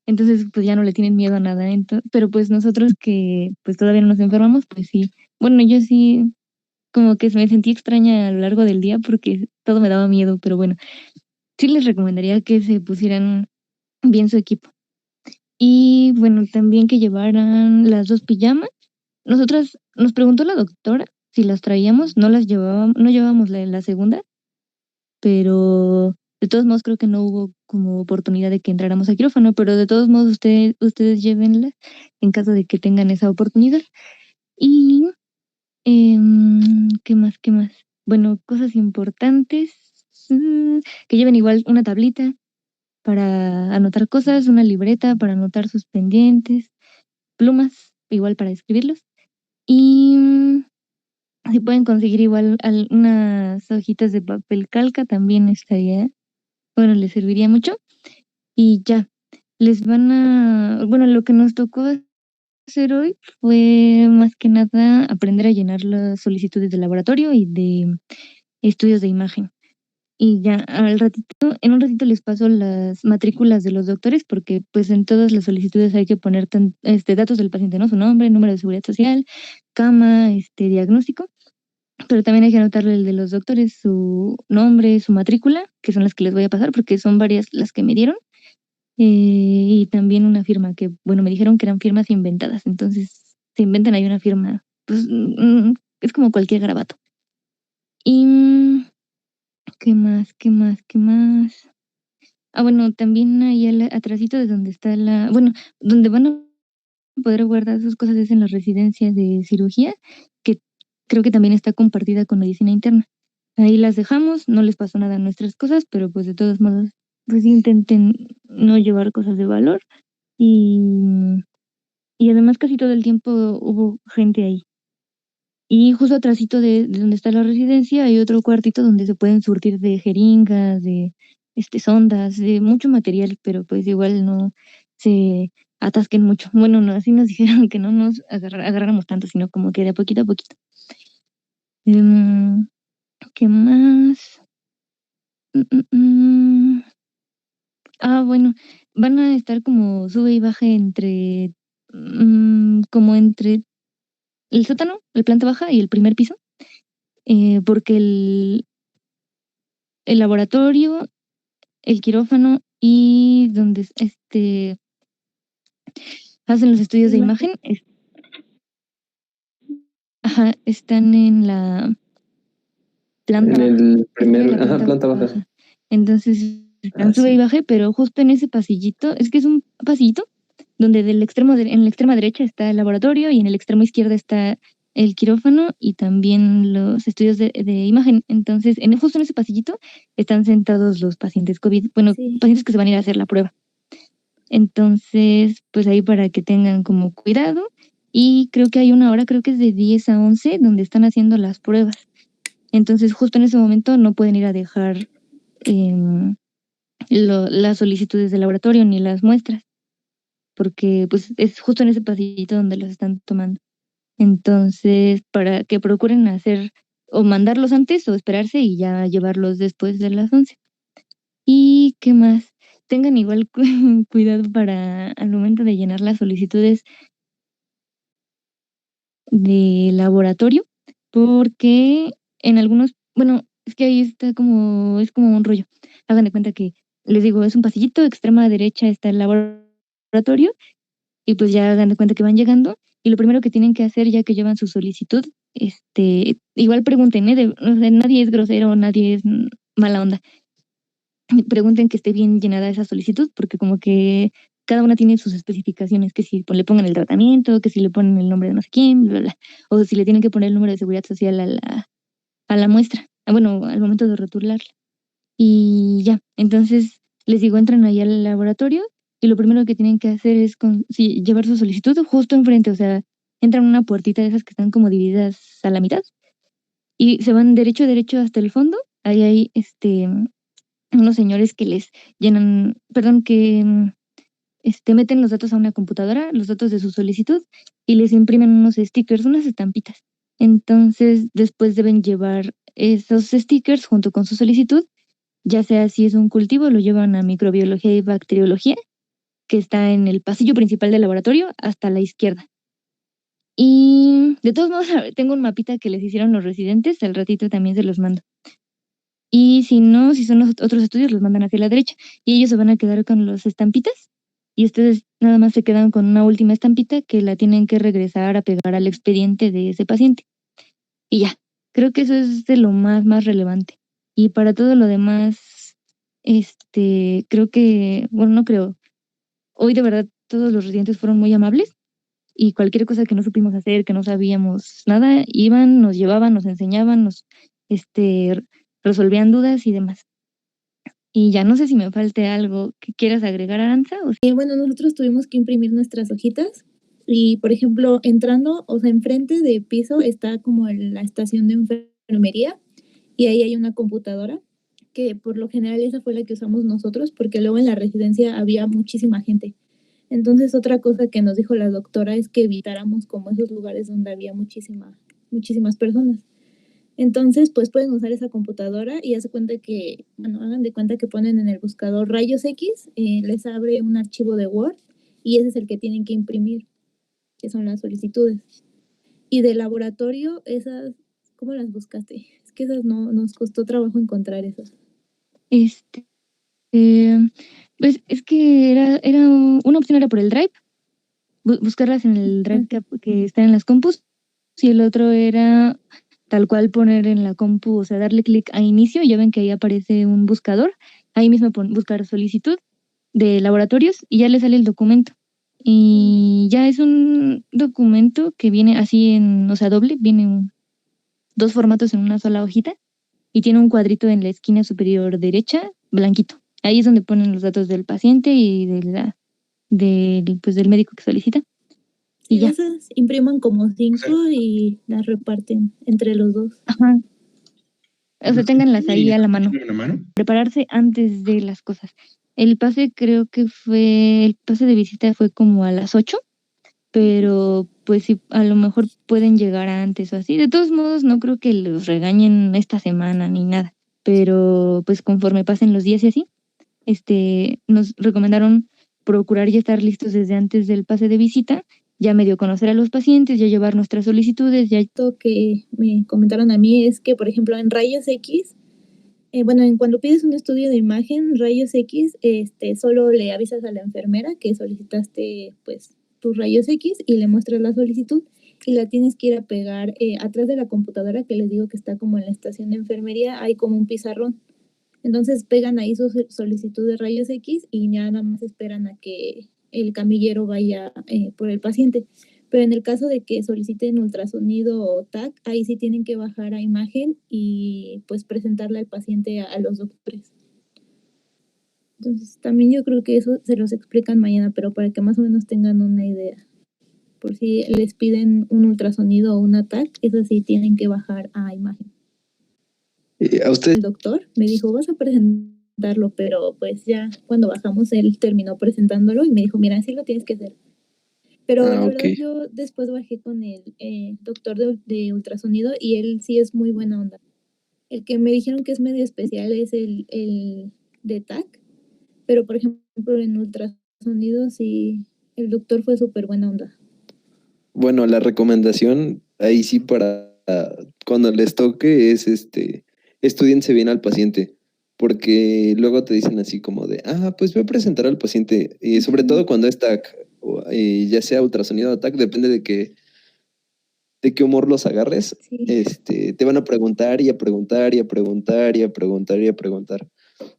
entonces pues ya no le tienen miedo a nada, pero pues nosotros que pues todavía no nos enfermamos, pues sí. Bueno, yo sí, como que me sentí extraña a lo largo del día porque todo me daba miedo, pero bueno, sí les recomendaría que se pusieran bien su equipo. Y bueno, también que llevaran las 2 pijamas. Nosotras, nos preguntó la doctora si las traíamos, no las llevábamos, no llevábamos la segunda, pero de todos modos creo que no hubo como oportunidad de que entráramos a quirófano, pero de todos modos ustedes llévenlas en caso de que tengan esa oportunidad. Y, ¿qué más? ¿Qué más? Bueno, cosas importantes, que lleven igual una tablita para anotar cosas, una libreta para anotar sus pendientes, plumas igual para escribirlos. Y si pueden conseguir igual unas hojitas de papel calca, también estaría, bueno, les serviría mucho. Y ya, bueno, lo que nos tocó hacer hoy fue más que nada aprender a llenar las solicitudes de laboratorio y de estudios de imagen. Y ya en un ratito les paso las matrículas de los doctores, porque pues en todas las solicitudes hay que poner datos del paciente, ¿no? Su nombre, número de seguridad social, cama, diagnóstico, pero también hay que anotarle el de los doctores, su nombre, su matrícula, que son las que les voy a pasar, porque son varias las que me dieron, y también una firma, que bueno, me dijeron que eran firmas inventadas, entonces se inventan ahí una firma, pues es como cualquier garabato. Y ¿qué más? ¿Qué más? ¿Qué más? Ah, bueno, también ahí atrásito de donde está bueno, donde van a poder guardar sus cosas es en la residencia de cirugía, que creo que también está compartida con medicina interna. Ahí las dejamos, no les pasó nada a nuestras cosas, pero pues de todos modos, pues intenten no llevar cosas de valor y además casi todo el tiempo hubo gente ahí. Y justo atrásito de donde está la residencia hay otro cuartito donde se pueden surtir de jeringas, de sondas, de mucho material, pero pues igual no se atasquen mucho. Bueno, no, así nos dijeron que no nos agarráramos tanto, sino como que de poquito a poquito. ¿Qué más? Bueno, van a estar como sube y baje como entre el sótano, la planta baja y el primer piso, porque el laboratorio, el quirófano y donde hacen los estudios de imagen, están en la planta En baja. el primer, La ajá, planta baja. Entonces están Ah, sube y sí. baje, pero justo en ese pasillito, es que es un pasillito donde en la extrema derecha está el laboratorio y en el extremo izquierdo está el quirófano y también los estudios de imagen. Entonces, justo en ese pasillito están sentados los pacientes COVID, bueno, pacientes que se van a ir a hacer la prueba. Entonces, pues ahí para que tengan como cuidado. Y creo que hay una hora, creo que es de 10 a 11, donde están haciendo las pruebas. Entonces, justo en ese momento no pueden ir a dejar las solicitudes de laboratorio ni las muestras, porque pues es justo en ese pasillito donde los están tomando. Entonces, para que procuren hacer o mandarlos antes o esperarse y ya llevarlos después de las 11. ¿Y qué más? Tengan igual cuidado para al momento de llenar las solicitudes de laboratorio, porque en algunos, bueno, es que ahí está es como un rollo. Hagan de cuenta que, les digo, es un pasillito, extrema derecha está el laboratorio, y pues ya hagan de cuenta que van llegando, y lo primero que tienen que hacer ya que llevan su solicitud, igual pregunten, o sea, nadie es grosero, nadie es mala onda. Pregunten que esté bien llenada esa solicitud, porque como que cada una tiene sus especificaciones, que si le pongan el tratamiento, que si le ponen el nombre de no sé quién, bla, bla, o si le tienen que poner el número de seguridad social a la muestra, bueno, al momento de rotularla. Y ya, entonces les digo, entran ahí al laboratorio y lo primero que tienen que hacer es llevar su solicitud justo enfrente, o sea, entran a una puertita de esas que están como divididas a la mitad y se van derecho hasta el fondo. Ahí hay unos señores que les llenan, perdón, que meten los datos a una computadora, los datos de su solicitud, y les imprimen unos stickers, unas estampitas. Entonces, después deben llevar esos stickers junto con su solicitud, ya sea si es un cultivo, lo llevan a microbiología y bacteriología, que está en el pasillo principal del laboratorio, hasta la izquierda. Y de todos modos, tengo un mapita que les hicieron los residentes, al ratito también se los mando. Y si no, si son otros estudios, los mandan hacia la derecha. Y ellos se van a quedar con las estampitas. Y ustedes nada más se quedan con una última estampita que la tienen que regresar a pegar al expediente de ese paciente. Y ya, creo que eso es de lo más relevante. Y para todo lo demás, creo que, bueno, no creo. Hoy de verdad todos los residentes fueron muy amables. Y cualquier cosa que no supimos hacer, que no sabíamos nada, iban, nos llevaban, nos enseñaban, nos resolvían dudas y demás. Y ya no sé si me falte algo que quieras agregar, Aranza. Bueno, nosotros tuvimos que imprimir nuestras hojitas y, por ejemplo, entrando, o sea, enfrente de piso está como la estación de enfermería y ahí hay una computadora que por lo general esa fue la que usamos nosotros porque luego en la residencia había muchísima gente. Entonces, otra cosa que nos dijo la doctora es que evitáramos como esos lugares donde había muchísimas personas. Entonces, pues pueden usar esa computadora y hagan de cuenta que ponen en el buscador rayos X, les abre un archivo de Word y ese es el que tienen que imprimir, que son las solicitudes. Y de laboratorio, esas, ¿cómo las buscaste? Es que esas no, nos costó trabajo encontrar esas. Pues es que una opción era por el Drive, buscarlas en el Drive que está en las compus, y el otro era tal cual poner en la compu, o sea, darle clic a inicio, ya ven que ahí aparece un buscador, ahí mismo buscar solicitud de laboratorios y ya le sale el documento. Y ya es un documento que viene así o sea, doble, viene dos formatos en una sola hojita y tiene un cuadrito en la esquina superior derecha, blanquito. Ahí es donde ponen los datos del paciente y del médico que solicita. Y ya. Esas impriman como 5 y las reparten entre los dos. Ajá. O sea, ténganlas ahí a la mano. Prepararse antes de las cosas. El pase de visita fue como a las 8, pero pues sí, a lo mejor pueden llegar antes o así. De todos modos, no creo que los regañen esta semana ni nada, pero pues conforme pasen los días y así, nos recomendaron procurar ya estar listos desde antes del pase de visita, ya medio conocer a los pacientes, ya llevar nuestras solicitudes. Esto que me comentaron a mí es que, por ejemplo, en rayos X, cuando pides un estudio de imagen, rayos X, solo le avisas a la enfermera que solicitaste, pues, tus rayos X y le muestras la solicitud y la tienes que ir a pegar atrás de la computadora que les digo que está como en la estación de enfermería, hay como un pizarrón. Entonces pegan ahí su solicitud de rayos X y nada más esperan a que el camillero vaya por el paciente. Pero en el caso de que soliciten ultrasonido o TAC, ahí sí tienen que bajar a imagen y pues presentarle al paciente a los doctores. Entonces también yo creo que eso se los explican mañana, pero para que más o menos tengan una idea. Por si les piden un ultrasonido o una TAC, eso sí tienen que bajar a imagen. ¿A usted? El doctor me dijo, vas a presentarlo, pero pues ya cuando bajamos él terminó presentándolo y me dijo, mira, así lo tienes que hacer. Pero la Ah, verdad ok. yo después bajé con el doctor de ultrasonido y él sí es muy buena onda. El que me dijeron que es medio especial es el de TAC, pero por ejemplo en ultrasonido sí, el doctor fue súper buena onda. Bueno, la recomendación ahí sí para cuando les toque es estudiense bien al paciente, porque luego te dicen así como de, pues voy a presentar al paciente, y sobre todo cuando es TAC, ya sea ultrasonido o TAC, depende de qué humor los agarres, Sí, te van a preguntar y a preguntar y a preguntar y a preguntar y a preguntar.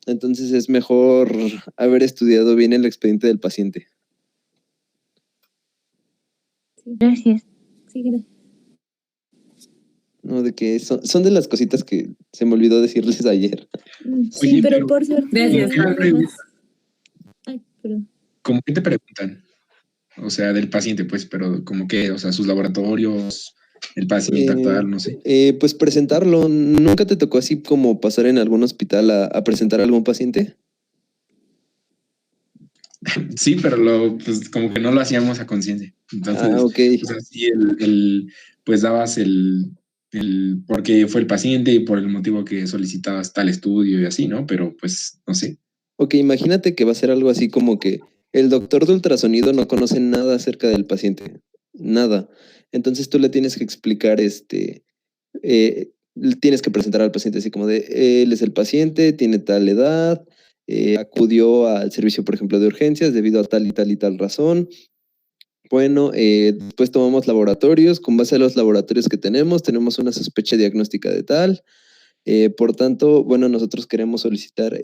Entonces es mejor haber estudiado bien el expediente del paciente. sí, Gracias. sí, gracias. ¿No? De que son de las cositas que se me olvidó decirles ayer. Sí, Oye, pero pero por suerte Gracias, ¿qué te nada Pablo. más. Ay, perdón. ¿Cómo que te preguntan? O sea, del paciente, pues, pero como que, o sea, sus laboratorios, el paciente actual, no sé. Pues presentarlo. ¿Nunca te tocó así como pasar en algún hospital a presentar a algún paciente? Sí, pero pues como que no lo hacíamos a conciencia. Entonces, Ok. o sea, sí, pues dabas el por qué fue el paciente y por el motivo que solicitabas tal estudio y así, ¿no? Pero pues, no sé. Ok, imagínate que va a ser algo así como que el doctor de ultrasonido no conoce nada acerca del paciente. Nada. Entonces tú le tienes que explicar, le tienes que presentar al paciente así como de, él es el paciente, tiene tal edad, acudió al servicio, por ejemplo, de urgencias debido a tal y tal y tal razón. Bueno, después tomamos laboratorios. Con base a los laboratorios que tenemos una sospecha diagnóstica de tal. Por tanto, bueno, nosotros queremos solicitar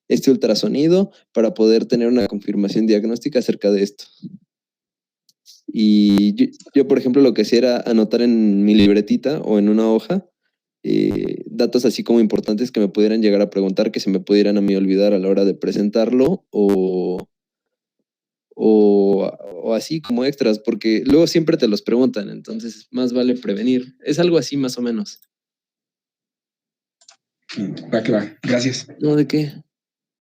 este ultrasonido para poder tener una confirmación diagnóstica acerca de esto. Y yo, por ejemplo, lo que hacía era anotar en mi libretita o en una hoja datos así como importantes que me pudieran llegar a preguntar, que se me pudieran a mí olvidar a la hora de presentarlo o así como extras, porque luego siempre te los preguntan, entonces más vale prevenir. Es algo así más o menos. Va que va. Gracias. ¿No de qué?